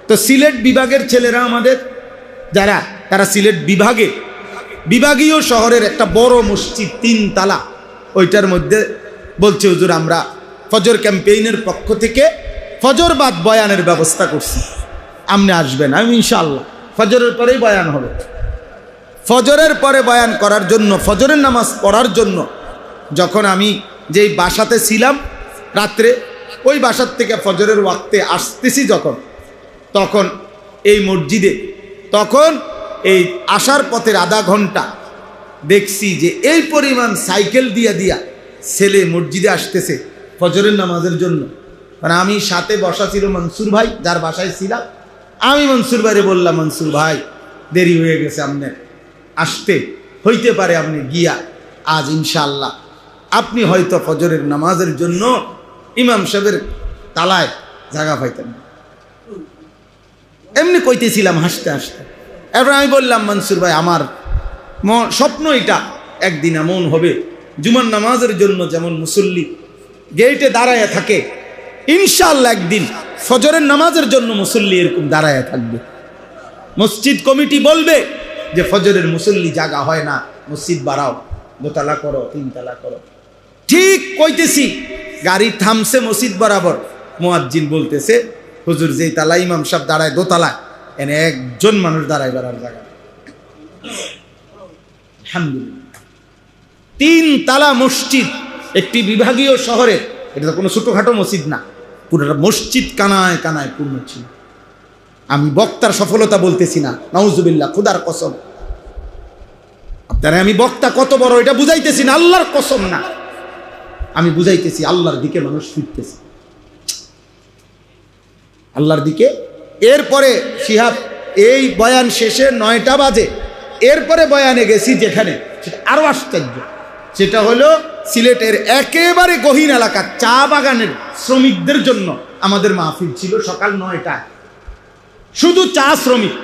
তো সিলেট বিভাগের ছেলেরা আমাদের যারা, তারা সিলেট বিভাগীয় শহরের একটা বড় মসজিদ 3 তালা, ওইটার মধ্যে বলছে, হুজুর আমরা ফজর ক্যাম্পেইনের পক্ষ থেকে ফজর বাদ বয়ানের ব্যবস্থা করছি, আপনি আসবেন। আমি ইনশাআল্লাহ ফজরের পরেই বয়ান হবে, ফজরের পরে বয়ান করার জন্য, ফজরের নামাজ পড়ার জন্য যখন আমি যেই বাসাতে ছিলাম রাত্রে, ওই বাসার থেকে ফজরের ওয়াক্তে আসতেছি তখন এই মসজিদে, তখন এই আসার পথের আধা ঘন্টা দেখছি যে এই পরিমাণ সাইকেল দিয়া ছেলে মসজিদে আসতেছে ফজরের নামাজের জন্য। মানে আমি সাথে বসা ছিল মনসুর ভাই, যার বাসায় ছিলাম। আমি মনসুর ভাইরে বললাম, মনসুর ভাই দেরি হয়ে গেছে, আপনার আসতে হইতে পারে, আপনি গিয়া আজ ইনশাআল্লাহ আপনি হয়তো ফজরের নামাজের জন্য ইমাম সাহেবের তালায় জায়গা পাইতেন। এমনি কইতেছিলাম হাসতে হাসতে। এরপর আমি বললাম, মনসুর ভাই আমার স্বপ্ন এটা, একদিন এমন হবে জুমার নামাজের জন্য যেমন মুসল্লি গেটে দাঁড়ায় থাকে, ইনশাআল্লাহ একদিন ফজরের নামাজের জন্য মুসল্লি এরকম দাঁড়ায় থাকবে। মসজিদ কমিটি বলবে যে ফজরের মুসল্লি জায়গা হয় না, মসজিদ বাড়াও, দোতলা করো, তিনতলা করো। ঠিক কইতেছি, গাড়ি থামছে মসজিদ বরাবর, মুয়াজ্জিন বলতেছে, হুজুর যেই তালা ইমাম সাহেব দাঁড়ায় দোতলায়, এনে একজন মানুষ দাঁড়ায় বেড়ার জায়গা। আলহামদুলিল্লাহ, 3 তালা মসজিদ একটি বিভাগীয় শহরে, এটা তো কোনো ছোটখাটো মসজিদ না, পুরোটা মসজিদ কানায় কানায় পূর্ণ ছিল। আমি বক্তার সফলতা বলতেছি না, নাউজুবিল্লাহ, খুদার কসম। আপনারা আমি বক্তা কত বড় এটা বুঝাইতেছি না, আল্লাহর কসম না, আমি বুঝাইতেছি আল্লাহর দিকে মানুষ ফিরতেছে, আল্লাহর দিকে। এরপরে শিহাব এই বয়ান শেষে 9টা বাজে, এরপরে বয়ানে গেছি যেখানে, সেটা আরো আশ্চর্য। সেটা হলো সিলেটের একেবারে গহীন এলাকা, চা বাগানের শ্রমিকদের জন্য আমাদের মাহফিল ছিল সকাল 9টায়, শুধু চা শ্রমিক।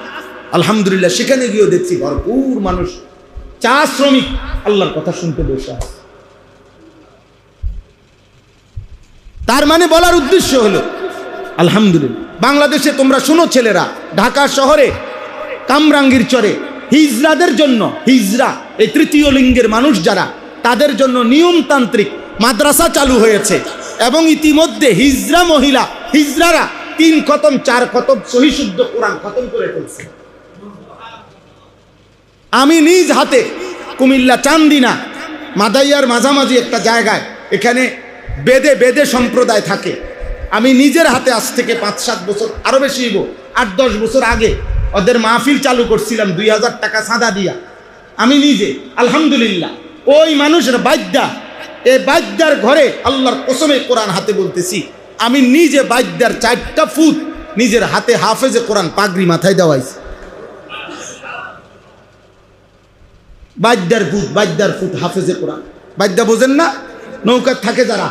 আলহামদুলিল্লাহ, সেখানে গিয়েও দেখছি ভরপুর মানুষ চা শ্রমিক আল্লাহর কথা শুনতে বসে আছে। তার মানে বলার উদ্দেশ্য হলো, আলহামদুলিল্লাহ, বাংলাদেশে তোমরা শুনো ছেলেরা, ঢাকা শহরে কামরাঙ্গীর চরে হিজড়াদের জন্য, হিজড়া এই তৃতীয় লিঙ্গের মানুষ যারা, তাদের জন্য নিয়মতান্ত্রিক মাদ্রাসা চালু হয়েছে। এবং ইতিমধ্যে হিজড়া মহিলা, হিজড়ারা 3 খতম 4 খতম সহি শুদ্ধ কোরআন খতম করে ফেলছে। আমি নিজ হাতে কুমিল্লা চান্দিনা মাদাইয়ার মাঝামাঝি একটা জায়গায়, এখানে বেদে বেদে সম্প্রদায় থাকে, আমি নিজের হাতে আজ থেকে 5-7 বছর, আরো বেশি 8-10 বছর আগে ওদের মাহফিল চালু করছিলাম 2000 টাকা চাঁদা দিয়া। আমি নিজে, আলহামদুলিল্লাহ, ওই মানুষের বাদ্যা, এই বাদ্যার ঘরে আল্লাহর কসমে কোরআন হাতে বলতেছি, আমি নিজে বাদ্যার 4টা ফুট নিজের হাতে হাফেজে কোরআন পাগড়ি মাথায় দেওয়াইছি। বাদ্যার ফুট হাফেজে কোরআন। বাদ্যা বোঝেন না, নৌকা থাকে যারা,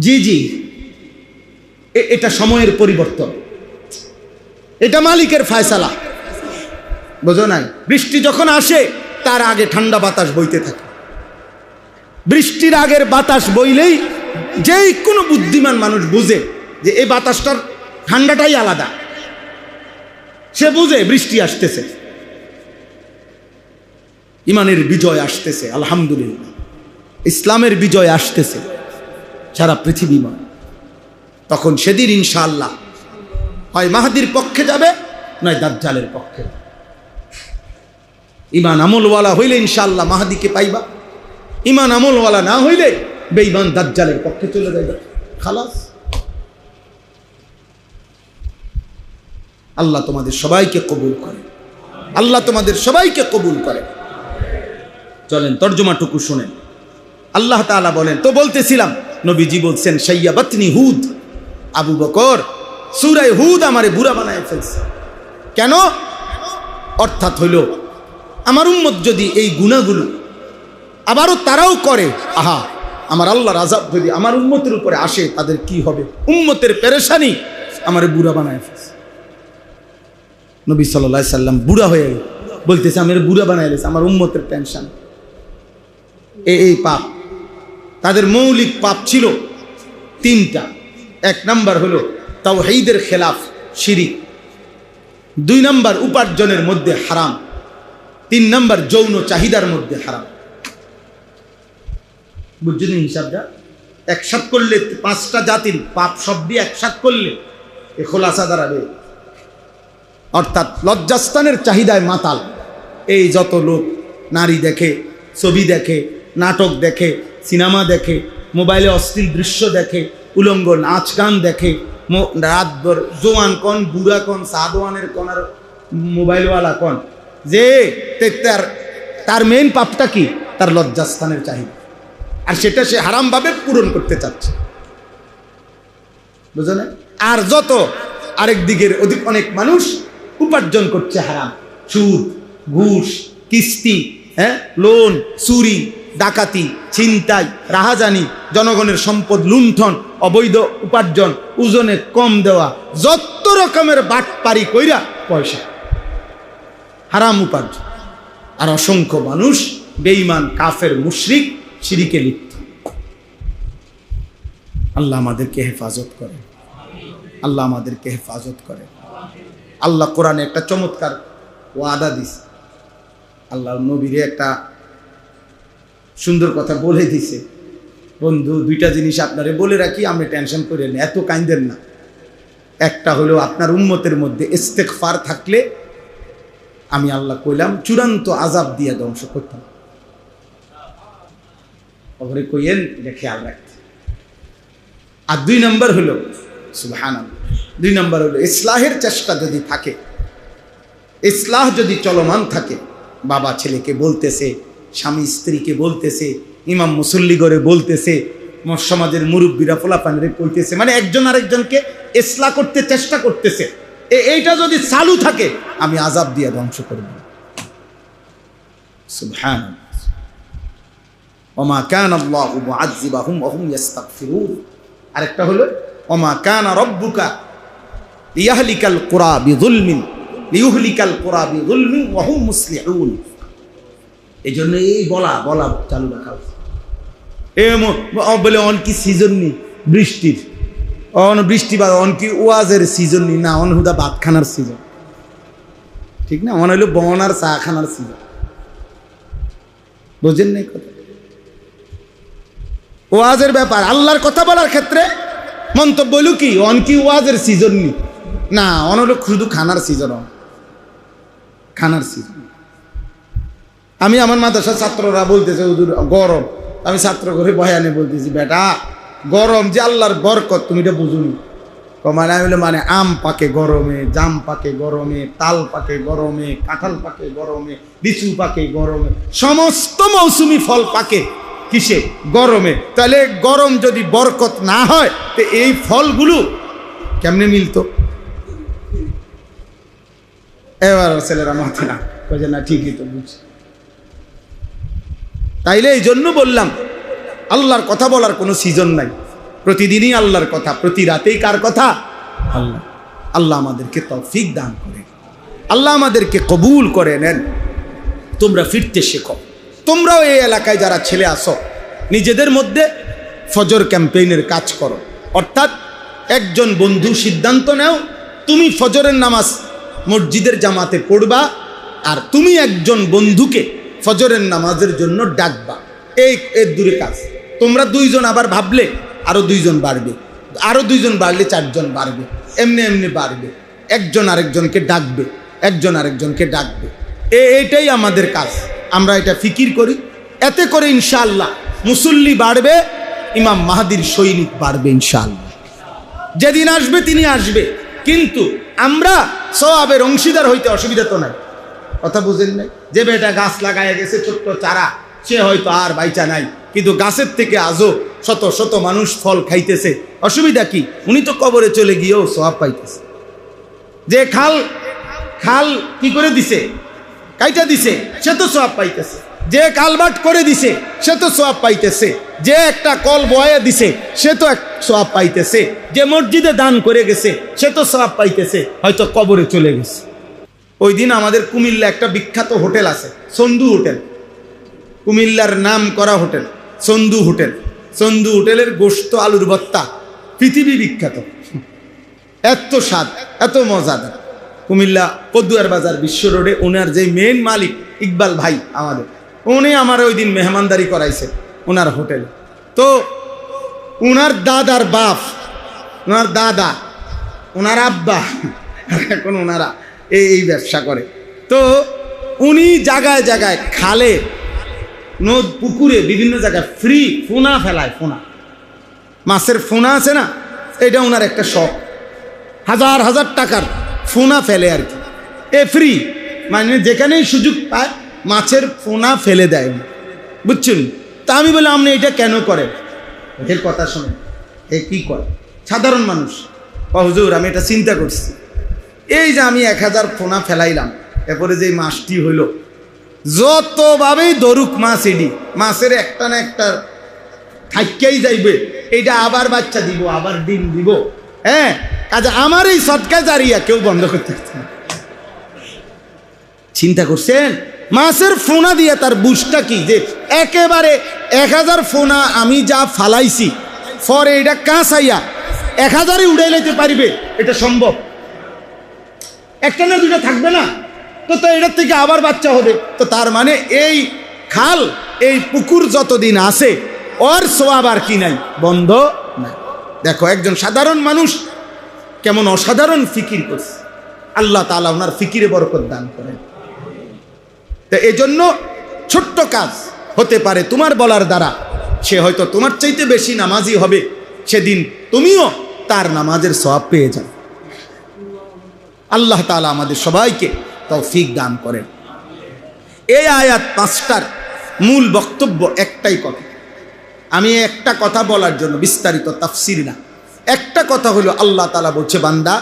জি জি, এটা সময়ের পরিবর্তন, এটা মালিকের ফয়সালা, বোঝো নাই? বৃষ্টি যখন আসে তার আগে ঠান্ডা বাতাস বইতে থাকে, বৃষ্টির আগের বাতাস বইলেই যেই কোনো বুদ্ধিমান মানুষ বুঝে যে এই বাতাসটার ঠান্ডাটাই আলাদা, সে বুঝে বৃষ্টি আসতেছে, ইমানের বিজয় আসতেছে, আলহামদুলিল্লাহ, ইসলামের বিজয় আসতেছে সারা পৃথিবীময়। তখন সেদিন ইনশাআল্লাহ হয় মাহদির পক্ষে যাবে, নয় দাজ্জালের পক্ষে। ইমান আমলওয়ালা হইলে ইনশাআল্লাহ মাহদিকে পাইবা, ইমান আমলওয়ালা না হইলে বেঈমান দাজ্জালের পক্ষে চলে যাইবা, খালাস। আল্লাহ তোমাদের সবাইকে কবুল করে, আল্লাহ তোমাদের সবাইকে কবুল করে। চলেন তর্জমাটুকু শুনেন। আল্লাহ তাআলা বলেন, তো বলতেছিলাম নবীজি বলছেন, শাইয়াবাতনি হুদ, আবু বকর সূরা হুদ আমারে বুড়া বানায় ফেলছে। কেন? অর্থাৎ হইল আমার উম্মত যদি এই গুনাহগুলো আবারও তারাও করে, আহা, আমার আল্লাহর আযাব যদি আমার উম্মতের উপরে আসে তাদের কি হবে? উম্মতের পেরেশানি আমারে বুড়া বানায় ফেলছে। নবী সাল্লাল্লাহু আলাইহি সাল্লাম বুড়া হয়ে বলতেছে, আমার বুড়া বানায় ফেলছে, আমার উম্মতের টেনশন। এই পাপ, তাদের মৌলিক পাপ ছিল 3টা। 1 নাম্বার হলো তাওহীদের খেলাফ, শিরিক। 2 নাম্বার উপার্জনের মধ্যে হারাম। 3 নাম্বার যৌন চাহিদার মধ্যে হারাম। বুঝছেন হিসাবটা? একসাথ করলে 5টা জাতির পাপ শব্দই একসাথ করলে এ খোলাসা দাঁড়াবে। অর্থাৎ লজ্জাস্থানের চাহিদায় মাতাল, এই যত লোক নারী দেখে, ছবি দেখে, নাটক দেখে, সিনেমা দেখে, মোবাইলে অশ্লীল দৃশ্য দেখে, উলঙ্গ নাচ গান দেখে, রাতভর জোয়ান কন, বুড়া কন, সাদওয়ানের কন আর মোবাইলওয়ালা কন, যে তার মেইন পাপটা কি? তার লজ্জাস্থানের চাহিদা, আর সেটা সে হারামভাবে পূরণ করতে চাচ্ছে, বুঝলেন? আর যত আরেক দিকের অনেক মানুষ উপার্জন করছে হারাম, সুদ, ঘুষ, কিস্তি, লোন, চুরি, ডাকাতি, ছিনতাই, রাহাজানি, জনগণের সম্পদ লুণ্ঠন, অবৈধ উপার্জন, ওজনে কম দেওয়া, যত রকমের বাটপারি কইরা পয়সা, হারাম উপার্জন। আর অসংখ্য মানুষ বেঈমান, কাফের, মুশরিক, শিরিকে লিপ্ত। আল্লাহ আমাদেরকে হেফাজত করে, আল্লাহ আমাদেরকে হেফাজত করে। আল্লাহ কোরআনে একটা চমৎকার ওয়াদা দিছে, আল্লাহ নবীরে একটা সুন্দর কথা বলে দিছে। বন্ধু, দুইটা জিনিস আপনারে বলে রাখি, আপনি টেনশন করেন না, এত কাইন্দেন না। একটা হলো আপনার উম্মতের মধ্যে ইস্তেগফার থাকলে আমি আল্লাহ কইলাম চূড়ান্ত আযাব দিয়ে ধ্বংস করতাম। ওপরে কইেন, এটা খেয়াল রাখতে। আর দুই নম্বর হলো সুবহানাল্লাহ, দুই নম্বর হলো ইসলাহের চেষ্টা যদি থাকে, ইসলাহ যদি চলমান থাকে, বাবা ছেলেকে বলতেছে, স্বামী স্ত্রীকে বলতেছে, ইমাম মুসল্লি করে বলতেছে, সমাজের মুরব্বীরা পোলাপানরে কইতেছে, মানে একজন আরেকজনকে ইসলাহ করতে চেষ্টা করতেছে, এইটা যদি চালু থাকে আমি আযাব দিয়ে ধ্বংস করব। সুবহানাল্লাহ। ওমা কানা আল্লাহু মুআযযিবাহুম ওয়া হুম ইস্তাগফিরুন। আরেকটা হলো ওমা কানা রাব্বুকা লিয়াহলিকাল কুরা বিযুলমিন লিয়ুহলিকাল কুরা বিযুলমিন ওয়া হুম মুসলিহুন। এইজন্য এই বলা চালু রাখা বলে অন কি সিজন নি বৃষ্টির, অন বৃষ্টি বা অন কি ওয়াজের সিজন নি, না অন হুদা ভাত খানার সিজন, ঠিক না? অন হইলো বনার চা খানার সিজন। বুঝেন নাই কথা? ওয়াজের ব্যাপার, আল্লাহর কথা বলার ক্ষেত্রে মন্তব্য হইল কি অন কি ওয়াজের সিজন নি, না অন হলো শুধু খানার সিজন, খানার সিজন। আমি আমার মাদ্রাসার ছাত্ররা বলতেছে হুজুর গরম, আমি ছাত্র করে বয়ানে বলতেছি, বেটা গরম যে আল্লাহর বরকত, তুমি এটা বুঝুনি। মানে আমি বলে মানে আম পাকে গরমে, জাম পাকে গরমে, তাল পাকে গরমে, কাঁঠাল পাকে গরমে, লিচু পাকে গরমে, সমস্ত মৌসুমি ফল পাকে কিসে? গরমে। তাহলে গরম যদি বরকত না হয় তো এই ফলগুলো কেমনে মিলতো? এবার ছেলেরা মাথা না কয়ে না, ঠিকই তো বুঝছি। তাইলে এই জন্য বললাম আল্লাহর কথা বলার কোনো সিজন নাই, প্রতিদিনই আল্লাহর কথা, প্রতি রাতেই কার কথা? আল্লাহ। আল্লাহ আমাদেরকে তৌফিক দান করে, আল্লাহ আমাদেরকে কবুল করে নেন। তোমরা ফিরতে শেখো, তোমরাও এই এলাকায় যারা ছেলে আসো নিজেদের মধ্যে ফজর ক্যাম্পেইনের কাজ করো, অর্থাৎ একজন বন্ধু সিদ্ধান্ত নাও তুমি ফজরের নামাজ মসজিদের জামাতে পড়বা, আর তুমি একজন বন্ধুকে ফজরের নামাজের জন্য ডাকবা। এই দূরে কাজ। তোমরা দুইজন আবার ভাবলে আরো দুইজন বাড়বে, আরো দুইজন বাড়লে চারজন বাড়বে, এমনি এমনি বাড়বে, একজন আরেকজনকে ডাকবে, একজন আরেকজনকে ডাকবে। এইটাই আমাদের কাজ, আমরা এটা ফিকির করি। এতে করে ইনশাআল্লাহ মুসল্লি বাড়বে, ইমাম মাহদির সৈনিক বাড়বে ইনশাআল্লাহ। যেদিন আসবে তিনি আসবে, কিন্তু আমরা সওয়াবের অংশীদার হইতে অসুবিধা তো নাই। কথা বুঝেন নাই? যে বেটা গাছ লাগায় গেছে ছোট্ট চারা, সে হয়তো আর বাইচা নাই, কিন্তু গাছের থেকে আজও শত শত মানুষ ফল খাইতেছে, অসুবিধা কি? উনি তো কবরে চলে গিয়েও সওয়াব পাইতেছে। যে খাল কি করে দিছে, কাইটা দিছে, সে তো সওয়াব পাইতেছে। যে কালবাট করে দিছে সে তো সওয়াব পাইতেছে। যে একটা কল বয়ে দিছে সে তো সওয়াব পাইতেছে। যে মসজিদে দান করে গেছে সে তো সওয়াব পাইতেছে, হয়তো কবরে চলে গেছে। ওই দিন আমাদের কুমিল্লা একটা বিখ্যাত হোটেল আছে, সন্দু হোটেল, কুমিল্লার নাম করা হোটেল সন্দু হোটেল। সন্দু হোটেলের গোশত আলুর ভর্তা পৃথিবী বিখ্যাত, এত স্বাদ, এত মজাদার। কুমিল্লা পদুয়ার বাজার বিশ্ব রোডে ওনার যে মেন মালিক ইকবাল ভাই আমাদের, উনি আমার ওই দিন মেহমানদারি করাইছে ওনার হোটেলে। তো ওনার দাদার বাপ, ওনার দাদা, ওনার আব্বা, এখন ওনারা এই ব্যবসা করে। তো উনি জায়গায় জায়গায় খালে নদ পুকুরে বিভিন্ন জায়গায় ফ্রি ফোনা ফেলায়, ফোনা মাছের ফোনা আছে না, এটা ওনার একটা শখ। হাজার হাজার টাকার ফোনা ফেলে আর কি, এ ফ্রি, মানে যেখানেই সুযোগ পায় মাছের ফোনা ফেলে দেয়, বুঝছেন? তা আমি বললাম আপনি এটা কেন করেন? এর কথা শোনেন, এ কি করে সাধারণ মানুষ। হুজুর আমি এটা চিন্তা করছি, এই যে আমি 1000 ফোনা ফেলাইলাম, এরপরে যে মাছটি হইল, যতভাবেই ধরুক মাছ, এডি মাছের একটা না একটা থাইকাই যাইবে, এইটা আবার বাচ্চা দিব, আবার ডিম দিব। হ্যাঁ, কাজে আমার এই সৎকা জারিয়া কেউ বন্ধ করতে পারছে না। চিন্তা করছেন মাছের ফোনা দিয়ে তার বুঝটা কি, যে একেবারে 1000 ফোনা আমি যা ফালাইছি পরে এটা কাঁচাইয়া 1000ই উড়াই লাইতে পারবে, এটা সম্ভব? একটা না দুটো থাকবে না, তো এটার থেকে আবার বাচ্চা হবে। তো তার মানে এই খাল, এই পুকুর যতদিন আছে ওর সোয়াব আর কি নাই, বন্ধ না। দেখো একজন সাধারণ মানুষ কেমন অসাধারণ ফিকির করছে, আল্লাহ তাআলা ওনার ফিকিরে বরকত দান করেন। তো এই জন্য ছোট্ট কাজ হতে পারে তোমার বলার দ্বারা, সে হয়তো তোমার চাইতে বেশি নামাজি হবে, সেদিন তুমিও তার নামাজের সওয়াব পেয়ে যাবে। আল্লাহ তাআলা আমাদের সবাইকে তৌফিক দান করেন। এই আয়াত 5টার মূল বক্তব্য একটাই কথা, আমি একটা কথা বলার জন্য, বিস্তারিত তাফসীর না, একটা কথা হলো আল্লাহ তাআলা বলছে, বান্দা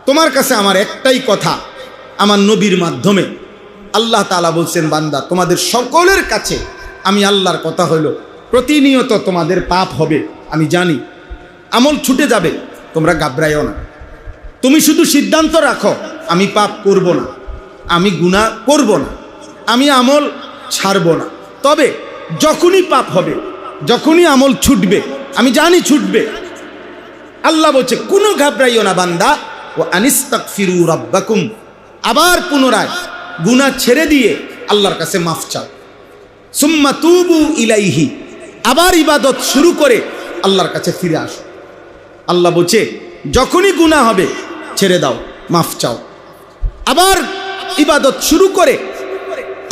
তোমার কাছে আমার একটাই কথা, আমার নবীর মাধ্যমে আল্লাহ তাআলা বলছেন, বান্দা তোমাদের সকলের কাছে আমি আল্লাহর কথা হলো, প্রতিনিয়ত তোমাদের পাপ হবে, আমি জানি, আমল ছুটে যাবে, তোমরা ঘাবড়াইও না। তুমি শুধু সিদ্ধান্ত রাখো আমি পাপ করব না, আমি গুনাহ করব না, আমি আমল ছাড়ব না। তবে যখনই পাপ হবে, যখনই আমল ছুটবে, আমি জানি ছুটবে, আল্লাহ বলছে কোনো ঘাবড়াইও না বান্দা, ও আনিস্তাগফিরু রাব্বাকুম, আবার পুনরায় গুনাহ ছেড়ে দিয়ে আল্লাহর কাছে মাফ চাও, সুম্মা তুবু ইলাইহি, আবার ইবাদত শুরু করে আল্লাহর কাছে ফিরে আসো। আল্লাহ বলছে যখনই গুনাহ হবে ছেড়ে দাও, মাফ চাও, আবার ইবাদত শুরু করে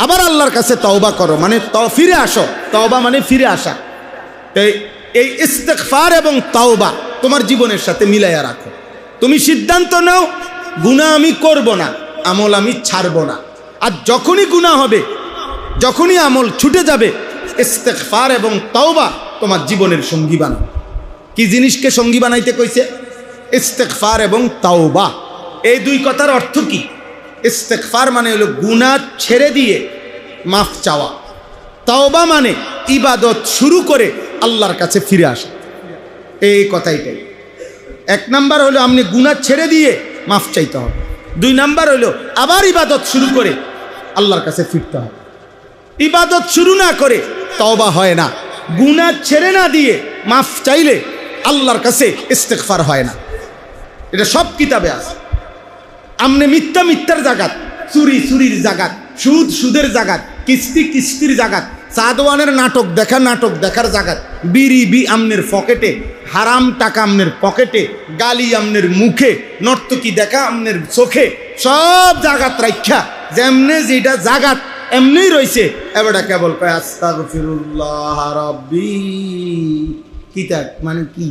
আবার আল্লাহর কাছে তওবা করো, মানে ফিরে আসো। তওবা মানে ফিরে আসা। এই ইস্তিগফার এবং তওবা তোমার জীবনের সাথে মিলাইয়া রাখো। তুমি সিদ্ধান্ত নাও গুনাহ আমি করব না, আমল আমি ছাড়ব না। আর যখনই গুনাহ হবে, যখনই আমল ছুটে যাবে, ইস্তিগফার এবং তওবা তোমার জীবনের সঙ্গী বানাও। কি জিনিসকে সঙ্গী বানাইতে কইছে? ইস্তিগফার এবং তওবা। এই দুই কথার অর্থ কি? ইস্তিগফার মানে হলো গুনাহ ছেড়ে দিয়ে মাফ চাওয়া, তওবা মানে ইবাদত শুরু করে আল্লাহর কাছে ফিরে আসা। এই কথাইটাই। 1 নাম্বার হলো আপনি গুনাহ ছেড়ে দিয়ে মাফ চাইতে হবে, 2 নাম্বার হলো আবার ইবাদত শুরু করে আল্লাহর কাছে ফিরতে হবে। ইবাদত শুরু না করে তওবা হয় না, গুনাহ ছেড়ে না দিয়ে মাফ চাইলে আল্লাহর কাছে ইস্তিগফার হয় না। এটা সব কিতাবে আছে। আমনে মিথ্যা মিথ্যার জাগাত, চুরি চুরির জাগাত, সুদ সুদের জাগাত, কিস্তি কিস্তির জাগাত, সাদওয়ানের নাটক দেখার জাগাত, বিড়ি আমনের পকেটে, হারাম টাকা আমনের পকেটে, গালি আমনের মুখে, নর্তকী দেখা আমনের চোখে, সব জাগাত রাইখা যেমনে যেটা জাগাত এমনিই রইছে। এবারটা কেবল কয় আস্তাগফিরুল্লাহ রাব্বি। কিতা মানে কি?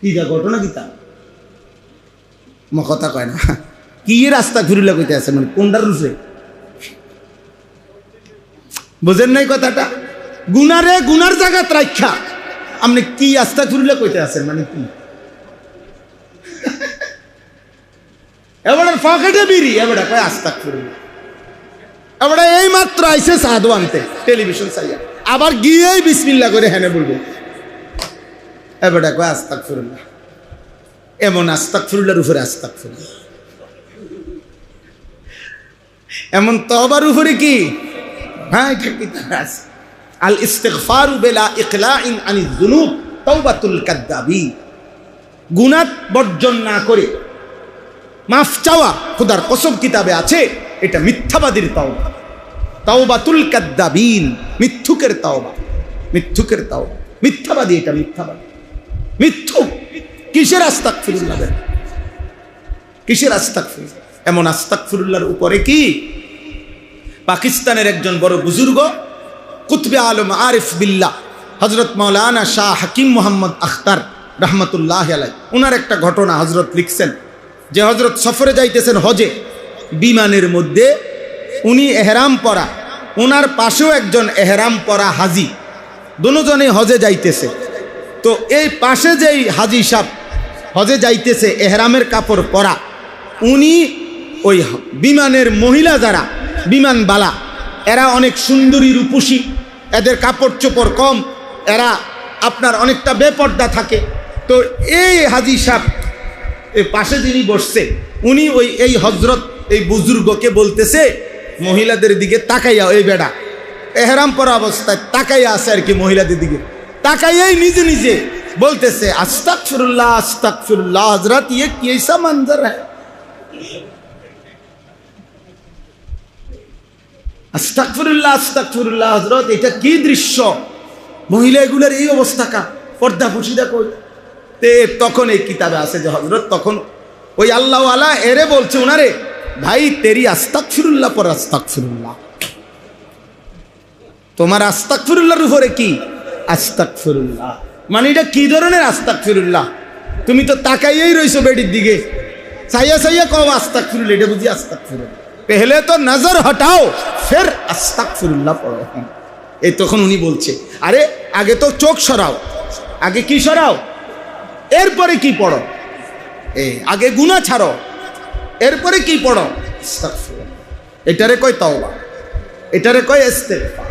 কিতা ঘটনা কিতা কথা কয় না, কি রাস্তা ঘুরিলে কইতে আছে, মানে কোনটা রুজে বুঝেন নাই কথাটা? গুনারে গুনার জায়গাত রাখা আপনি কি আস্তা ঘুরিলে কইতে আছেন, মানে কি? এবার পকেটে বিড়ি, এবার কয় আস্তা ঘুরিলে, এবার এই মাত্র আইসে সাধু আনতে টেলিভিশন চাইয়া, আবার গিয়েই বিসমিল্লাহ করে হেনে বলবে, এবার কয় আস্তাগফিরুল্লাহ। এমন আস্তাগফিরুল্লাহর উপরে আস্তাগফিরুল্লাহ, এমন তওবার উপরে কি? হ্যাঁ, এটা কি আছে? আল ইস্তিগফারু বিলা ইকলাইন আনিজ যুনুব তাওবাতুল কাদ্দাবিন। গুনাহ বর্জন না করে মাফ চাওয়া, খোদার কসম কিতাবে আছে, এটা মিথ্যাবাদীর তওবা। তাওবাতুল কাদ্দাবিন, মিথ্যুকের তওবা, মিথ্যুকের তওবা, মিথ্যাবাদী, এটা মিথ্যাবাদী, মিথ্যুক। কিসের আস্তাগফিরুল্লাহ? কিসের আস্তাগফিরুল্লাহ? এমন আস্তাগফিরুল্লাহর উপরে কি পাকিস্তানের একজন বড় বুজুর্গ কুতবে আলম আরিফ বিল্লাহ হযরত মাওলানা শাহ হাকিম মোহাম্মদ আখতার রহমতুল্লাহ আলাই, ওনার একটা ঘটনা হযরত লিখছেন যে হযরত সফরে যাইতেছেন হজে, বিমানের মধ্যে উনি এহরাম পরা, ওনার পাশেও একজন এহরাম পরা হাজি, দুজনে হজে যাইতেছে। তো এই পাশে যেই হাজি সাহেব হজে যাইতেছে এহরামের কাপড় পরা, উনি ওই বিমানের মহিলা যারা বিমানবালা, এরা অনেক সুন্দরী রূপসী, এদের কাপড় চোপড় কম, এরা আপনার অনেকটা বেপর্দা থাকে। তো এই হাজি সাহেব এই পাশে যিনি বসছে, উনি এই হজরত এই বুজুর্গকে বলতেছে মহিলাদের দিকে তাকাইয়া, এই বেড়া এহরাম পরা অবস্থায় তাকাইয়া আছে আর কি, মহিলাদের দিকে তাকাইয়াই নিজে নিজে বলতেছে আস্তাগফিরুল্লাহ আস্তাগফিরুল্লাহ হযরত ये कैसा मंजर है, আস্তাগফিরুল্লাহ আস্তাগফিরুল্লাহ হযরত এটা কি দৃশ্য, মহিলা এগুলোর এই অবস্থা, কা পর্দা পুশিদা কই। তখন এই কিতাবে আছে যে হযরত তখন ওই আল্লাহওয়ালা এরে বলছে ওনারে, ভাই তেরি আস্তাগফিরুল্লাহ পর আস্তাগফিরুল্লাহ, তোমার আস্তাগফিরুল্লাহর উপরে কি আস্তাগফিরুল্লাহ, মানে এটা কি ধরনের আস্তাগফিরুল্লাহ, তুমি তো তাকাইয়াই রইছো বেডির দিকে, চাইয়া চাইয়া কও আস্তাগফিরুল্লাহ, এটা বুঝি আস্তাগফিরুল্লাহ, পহলে তো নজর হটাও ফির আস্তাগফিরুল্লাহ পড়ো। এই তখন উনি বলছে আরে আগে তো চোখ সরাও, আগে কি সরাও, এরপরে কি পড়ো, আগে গুনাহ ছাড়ো, এরপরে কি পড়ো আস্তাগফিরুল্লাহ। এটারে কয় তওবা, এটারে কয় ইস্তেগফার।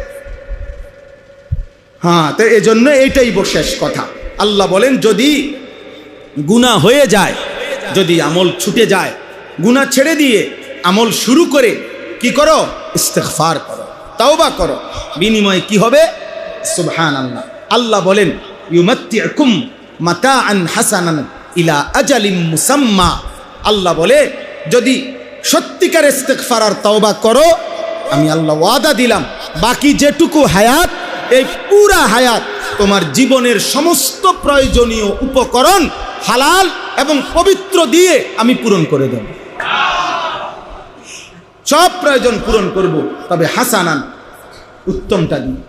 হ্যাঁ, তো এজন্য এইটাই শেষ কথা। আল্লাহ বলেন যদি গুনাহ হয়ে যায়, যদি আমল ছুটে যায়, গুনাহ ছেড়ে দিয়ে আমল শুরু করে কি করো, ইস্তেগফার করো, তাওবা করো, বিনিময়ে কি হবে, সুবহানাল্লাহ। আল্লাহ বলেন ইউমাত্তিউকুম মাতাআন হাসানান ইলা আজালিম মুসাম্মা, আল্লাহ বলে যদি সত্যিকার ইস্তেগফার আর তাওবা করো, আমি আল্লাহ ওয়াদা দিলাম বাকি যেটুকু হায়াত, এই পুরা হায়াত তোমার জীবনের সমস্ত প্রয়োজনীয় উপকরণ হালাল এবং পবিত্র দিয়ে আমি পূরণ করে দেব, সব প্রয়োজন পূরণ করব, তবে হাসানান উত্তমটা দিয়ে।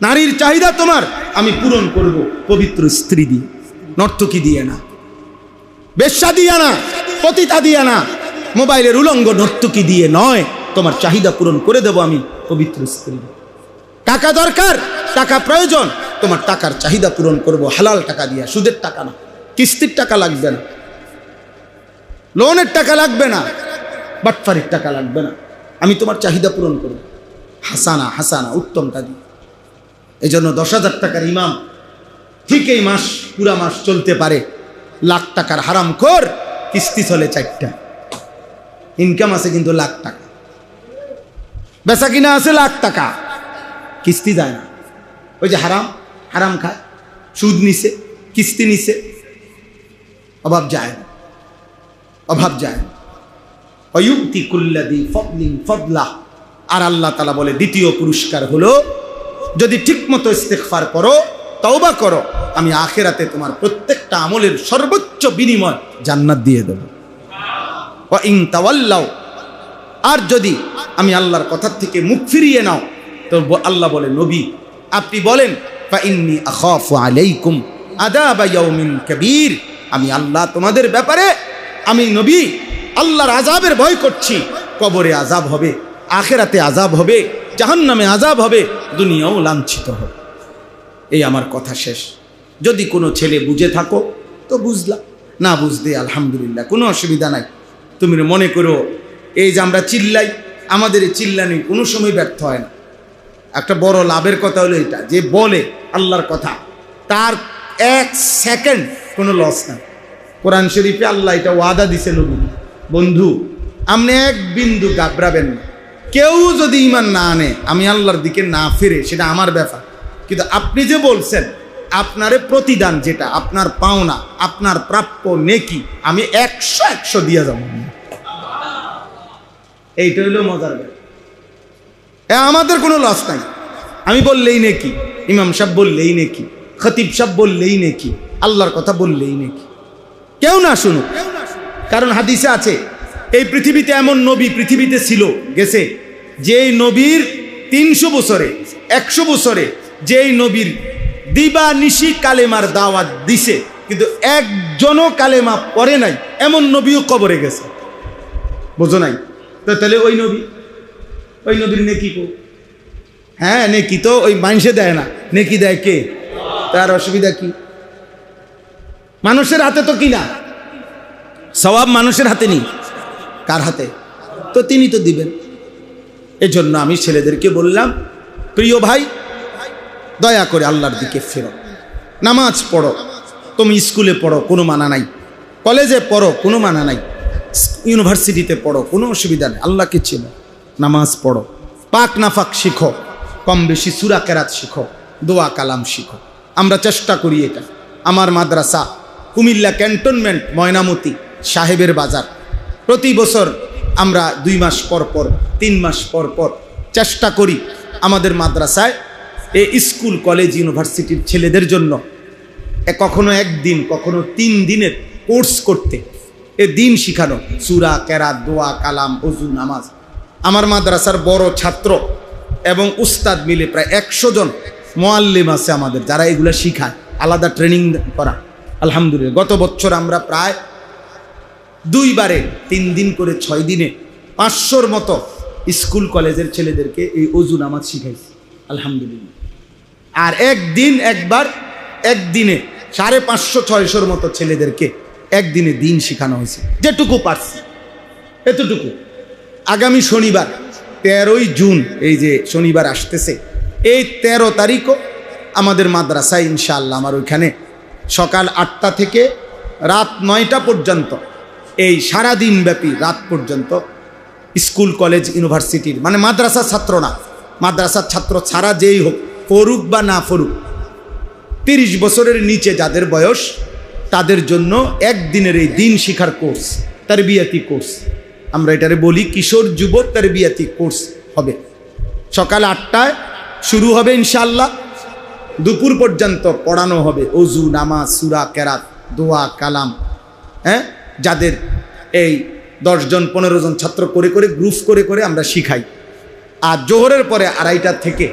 নারীর চাহিদা তোমার আমি পূরণ করব পবিত্র স্ত্রী দিয়ে, নর্তকী দিয়ে না, বেশ্যা দিয়ে না, পতিতা দিয়ে না, মোবাইলের উলঙ্গ নর্তকী দিয়ে নয়, তোমার চাহিদা পূরণ করে দেব আমি পবিত্র স্ত্রী। টাকা দরকার, টাকা প্রয়োজন, তোমার টাকার চাহিদা পূরণ করব হালাল টাকা দিয়া, সুদের টাকা না, কিস্তির টাকা লাগবে না, লোনের টাকা লাগবে না, বাটফারির টাকা লাগবে না, আমি তোমার চাহিদা পূরণ করব হাসানা হাসানা উত্তমটা দিই। এই জন্য 10,000 টাকার ইমাম ঠিক এই মাস পুরা মাস চলতে পারে, লাখ টাকার হারামখোর কিস্তি চলে 4টা, ইনকাম আছে কিন্তু লাখ টাকা, বেচা কিনা আছে লাখ টাকা, কিস্তি যায় না। ওই যে হারাম হারাম খায়, সুদ নিছে, কিস্তি নিছে, অভাব যায় না, অভাব যায় না। অয়ুক্তি কুল্লাদি ফদলিন ফদলা। আর আল্লাহ তাআলা বলে দ্বিতীয় পুরস্কার হলো যদি ঠিকমতো ইস্তেগফার করো, তওবা করো, আমি আখিরাতে তোমার প্রত্যেকটা আমলের সর্বোচ্চ বিনিময় জান্নাত দিয়ে দেব। ওয়া ইন তাওয়াল্লাও, আর যদি আমি আল্লাহর কথা থেকে মুখ ফিরিয়ে নাও, তো আল্লাহ বলে নবী আপনি বলেন ফা ইন্নী আখাফু আলাইকুম আযাবা ইয়াউমিন কাবীর, আমি আল্লাহ তোমাদের ব্যাপারে, আমি নবী আল্লাহর আযাবের ভয় করছি, কবরে আযাব হবে, আখিরাতে আযাব হবে, জাহান্নামে আযাব হবে, দুনিয়াও লাঞ্ছিত হবে। এই আমার কথা শেষ। যদি কোনো ছেলে বুঝে থাকো তো বুঝলা, না বুঝতে আলহামদুলিল্লাহ, কোনো অসুবিধা নাই। তুমি মনে করো এই যে আমরা চিল্লাই, আমাদের এই চিল্লানি কোনো সময় ব্যর্থ হয় না। একটা বড় লাভের কথা হলো এটা, যে বলে আল্লাহর কথা তার 1 সেকেন্ড কোনো লস নাই। কোরআন শরীফে আল্লাহ এটা ওয়াদা দিছে নবী, বন্ধু আপনি এক বিন্দু ঘাবড়াবেন না, কেউ যদি ঈমান না আনে, আমি আল্লাহর দিকে না ফিরে, সেটা আমার ব্যাপার, কিন্তু আপনি যে বলছেন আপনারে প্রতিদান যেটা আপনার পাওনা, আপনার প্রাপ্য নেকি, আমি 100 দিয়ে যাব। এইটা হলো মজার ব্যাপার। আমাদের কোনো লস নাই, আমি বললেই নেকি, ইমাম সাহেব বললেই নেকি, খতিব সাহেব বললেই নেকি, আল্লাহর কথা বললেই নেকি, কেউ না শুনুক। কারণ হাদিসে আছে এই পৃথিবীতে এমন নবী পৃথিবীতে ছিল গেছে, যেই নবীর 300 বছরে 100 বছরে যেই নবীর দিবা নিশি কালেমার দাওয়াত দিছে, কিন্তু একজনও কালেমা পড়ে নাই, এমন নবীও কবরে গেছে। বোঝো নাই? তো তাহলে ওই নবীর নেকি কো? হ্যাঁ, নেকি তো ওই মানুষে দেয় না, নেকি দেয় কে? তার অসুবিধা কি? মানুষের হাতে তো কিনা, সওয়াব মানুষের হাতে নেই। কার হাতে? তো তিনি তো দিবেন। এজন্য আমি ছেলেদেরকে বললাম, প্রিয় ভাই, দয়া করে আল্লাহর দিকে ফেরো, নামাজ পড়ো। তুমি স্কুলে পড়ো, কোনো মানা নাই, কলেজে পড়ো, কোনো মানা নাই, ইউনিভার্সিটিতে পড়ো, কোনো অসুবিধা নেই। আল্লাহকে চেনো, নামাজ পড়ো, পাক নাফাক শিখো, কম বেশি সূরা কেরাত শিখো, দোয়া কালাম শিখো। আমরা চেষ্টা করি এটা। আমার মাদ্রাসা কুমিল্লা ক্যান্টনমেন্ট ময়নামতি সাহেবের বাজার, প্রতি বছর আমরা 2 মাস পর পর 3 মাস পর পর চেষ্টা করি আমাদের মাদ্রাসায় এই স্কুল কলেজ ইউনিভার্সিটির ছেলেদের জন্য কখনো 1 দিন কখনো 3 দিনের কোর্স করতে, এ দিন শিখানো, সূরা কেরাত, দোয়া কালাম, ওযু, নামাজ। আমার মাদ্রাসার বড় ছাত্র এবং উস্তাদ মিলে প্রায় 100 জন মুআল্লিম আছে আমাদের, যারা এগুলা শিখায়, আলাদা ট্রেনিং করা। আলহামদুলিল্লাহ, গত বছর আমরা প্রায় 2 বারে 3 দিন করে 6 দিনে 500-র মতো স্কুল কলেজের ছেলেদেরকে এই ওযু নামাজ শিখাইছি। আলহামদুলিল্লাহ। আর একদিনে 550-600-র মতো ছেলেদেরকে একদিনে দিন শেখানো হয়েছে, যেটুকু পারছি এতটুকু। আগামী শনিবার 13ই জুন, এই যে শনিবার আসতেছে, এই 13 তারিখও আমাদের মাদ্রাসায় ইনশাআল্লাহ, আমার ওইখানে সকাল 8টা থেকে রাত 9টা পর্যন্ত, এই সারাদিন ব্যাপী রাত পর্যন্ত স্কুল কলেজ ইউনিভার্সিটির, মানে মাদ্রাসার ছাত্র না, মাদ্রাসার ছাত্র ছাড়া যেই হোক, ফরুক বা না ফরুক, 30 বছরের নিচে যাদের বয়স, তাদের জন্য একদিনের এই দিন শিখার কোর্স, তারবিয়াতি কোর্স, আমরা এটারে বলি কিশোর যুবক তারবিয়াতি কোর্স হবে। সকাল 8টায় শুরু হবে ইনশাআল্লাহ, দুপুর পর্যন্ত পড়ানো হবে ওযু, নামাজ, সূরা কেরাত, দোয়া কালাম। হ্যাঁ, যাদের এই 10 জন 15 জন ছাত্র করে করে গ্রুপ করে করে আমরা শিখাই। আর জোহরের পরে 2:30টা থেকে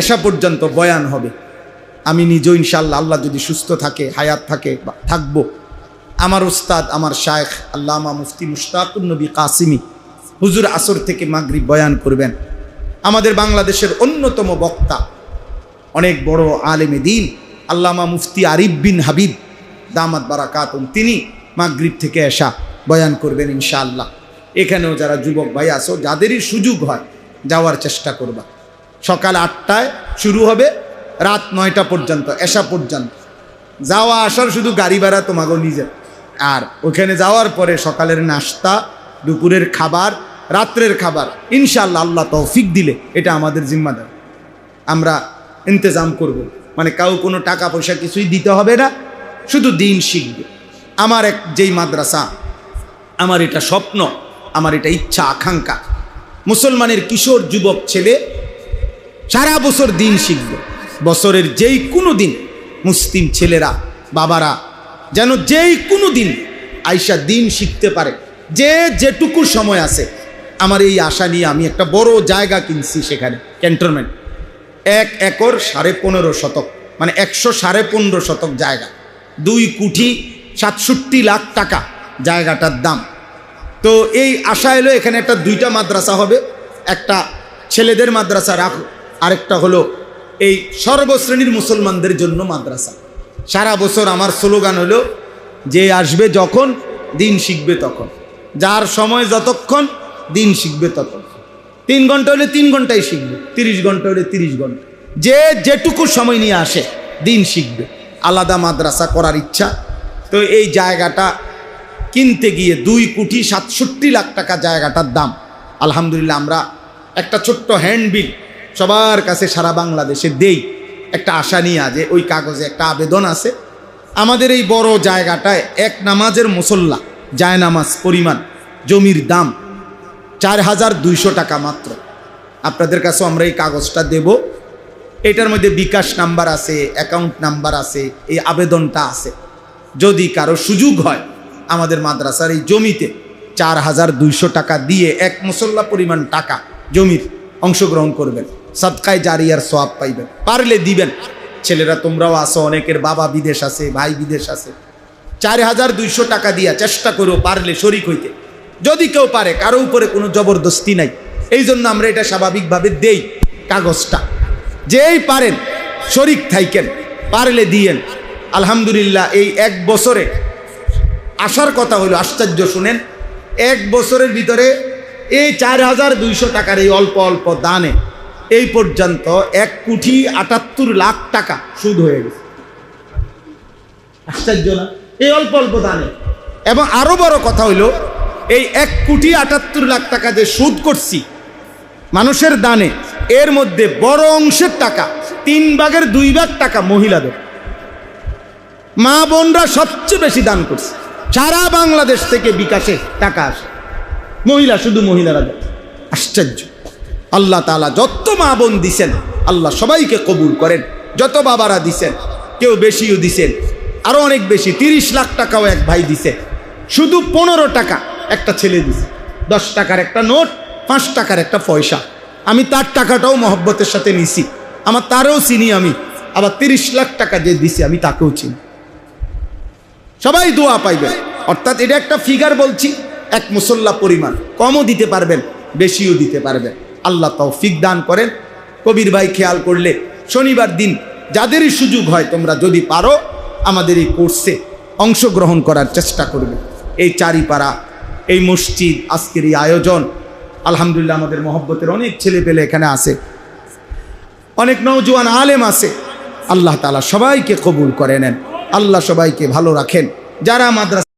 এশা পর্যন্ত বয়ান হবে। আমি নিজেও ইনশাআল্লাহ, আল্লাহ যদি সুস্থ থাকে, হায়াত থাকে, থাকবো, আমার উস্তাদ, আমার শায়েখ আল্লামা মুফতি মুশতাকুন নবী কাসিমি হুজুর আসর থেকে মাগরিব বয়ান করবেন। আমাদের বাংলাদেশের অন্যতম বক্তা, অনেক বড় আলেমে দ্বীন আল্লামা মুফতি আরিফ বিন হাবিব দামাত বারাকাতুম, তিনি মাগরিব থেকে এশা বয়ান করবেন ইনশাআল্লাহ। এখানেও যারা যুবক ভাই আসো, যাদেরই সুযোগ হয় যাওয়ার চেষ্টা করবা। সকাল 8টায় শুরু হবে, রাত 9টা পর্যন্ত, এশা পর্যন্ত। যাওয়া আসার শুধু গাড়ি ভাড়া তোমাকেও নিজের। আর ওখানে যাওয়ার পরে সকালের নাস্তা, দুপুরের খাবার, রাত্রের খাবার ইনশাআল্লাহ আল্লাহ তৌফিক দিলে এটা আমাদের জিম্মাদার, আমরা ইন্তজাম করব। মানে কাউ কোনো টাকা পয়সা কিছুই দিতে হবে না, শুধু দিন শিখবে। আমার যেই মাদ্রাসা, আমার এটা স্বপ্ন, আমার এটা ইচ্ছা আকাঙ্ক্ষা, মুসলমানের কিশোর যুবক ছেলে সারা বছর দিন শিখবে। বছরের যেই কোনো দিন মুসলিম ছেলেরা, বাবারা যেন যেই কোনো দিন আইসা দিন শিখতে পারে, যে যেটুকু সময় আছে। আমার এই আশা নিয়ে আমি একটা বড় জায়গা কিনছি সেখানে, ক্যান্টনমেন্ট, 1 একর 15.5 শতক, মানে 115 শতক জায়গা, 2,67 লাখ টাকা জায়গাটার দাম। তো এই আশা এলো, এখানে একটা 2টা মাদ্রাসা হবে, একটা ছেলেদের মাদ্রাসা রাখো, আরেকটা হলো এই সর্বশ্রেণীর মুসলমানদের জন্য মাদ্রাসা। সারা বছর আমার স্লোগান হলো, যে আসবে যখন দিন শিখবে তখন, যার সময় যতক্ষণ দিন শিখবে তখন। 3 ঘন্টা হলে 3 ঘন্টাই শিখবে, 30 ঘন্টা হলে 30 ঘন্টা, যে যেটুকু সময় নিয়ে আসে দিন শিখবে। আলাদা মাদ্রাসা করার ইচ্ছা। তো এই জায়গাটা কিনতে গিয়ে 2,67 লাখ টাকা জায়গাটার দাম। আলহামদুলিল্লাহ, আমরা একটা ছোট্ট হ্যান্ডবিল সবার কাছে সারা বাংলাদেশে দেই, একটা আশা নিয়ে। যে ওই কাগজে একটা আবেদন আছে, আমাদের এই বড় জায়গাটায় 1 নামাজের মুসল্লা জায়নামাজ পরিমাণ জমির দাম 4,200 টাকা মাত্র। আপনাদের কাছেও আমরা এই কাগজটা দেব। এটার মধ্যে বিকাশ নাম্বার আছে, অ্যাকাউন্ট নাম্বার আছে, এই আবেদনটা আছে। যদি কারো সুযোগ হয় আমাদের মাদ্রাসার এই জমিতে 4,200 টাকা দিয়ে এক মুসল্লা পরিমাণ টাকা জমির অংশগ্রহণ করবেন, সাদকায়ে জারিয়ার সওয়াব পাইবেন। পারলে দিবেন। ছেলেরা তোমরাও আসো, অনেকের বাবা বিদেশ আছে, ভাই বিদেশ আছে। 4,200 টাকা দিয়া চেষ্টা করো পারলে শরিক হইতে, যদি কেউ পারে। কারো উপরে কোনো জবরদস্তি নাই, এই জন্য আমরা এটা স্বাভাবিকভাবে দেই কাগজটা। যেই পারেন শরিক থাইকেন, পারলে দিয়েন। আলহামদুলিল্লাহ এই 1 বছরে আসার কথা হলো, আশ্চর্য শুনেন, 1 বছরের ভিতরে এই 4,200 টাকার এই অল্প অল্প দানে এই পর্যন্ত 1,78,00,000 টাকা সুদ হয়ে গেছে। আশ্চর্য না? এই অল্প অল্প দানে। এবং আরো বড় কথা হইল, এই 1,78,00,000 টাকা যে সুদ করছি মানুষের দানে, এর মধ্যে বড় অংশের টাকা 3/2 টাকা মহিলাদের। মা বোনরা সবচেয়ে বেশি দান করছে। সারা বাংলাদেশ থেকে বিকাশে টাকা আসে, মহিলা, শুধু মহিলারা দেয়। আশ্চর্য! আল্লাহ তাআলা যত মা বোন দিছেন আল্লাহ সবাইকে কবুল করেন। যত বাবারা দিছেন, কেউ বেশিও দিছেন, আরো অনেক বেশি। 30 লাখ টাকাও এক ভাই দিছে। শুধু 15 টাকা একটা ছেলে দিছে। 10 টাকার একটা নোট, 5 টাকার একটা পয়সা। আমি তার টাকাটাও মহব্বতের সাথে নিছি, আমার তারও চিনি আমি। আবার 30 লাখ টাকা যে দিছে আমি তাকেও চিনি। সবাই দোয়া পাইবেন। অর্থাৎ এটা একটা ফিগার বলছি, এক মুসল্লা পরিমাণ। কমও দিতে পারবেন, বেশিও দিতে পারবেন। আল্লাহ তৌফিক দান করেন। কবির ভাই খেয়াল করলে শনিবার দিন যাদেরই সুযোগ হয়, তোমরা যদি পারো আমাদের এই কোর্সে অংশগ্রহণ করার চেষ্টা করবে। এই চারিপাড়া, এই মসজিদ, আজকের এই আয়োজন, আলহামদুলিল্লাহ আমাদের মহব্বতের অনেক ছেলে পেলে এখানে আছে, অনেক নওজোয়ান আলেম আছে। আল্লাহ তাআলা সবাইকে কবুল করে নেন, আল্লাহ সবাইকে ভালো রাখেন। যারা মাদ্রাসা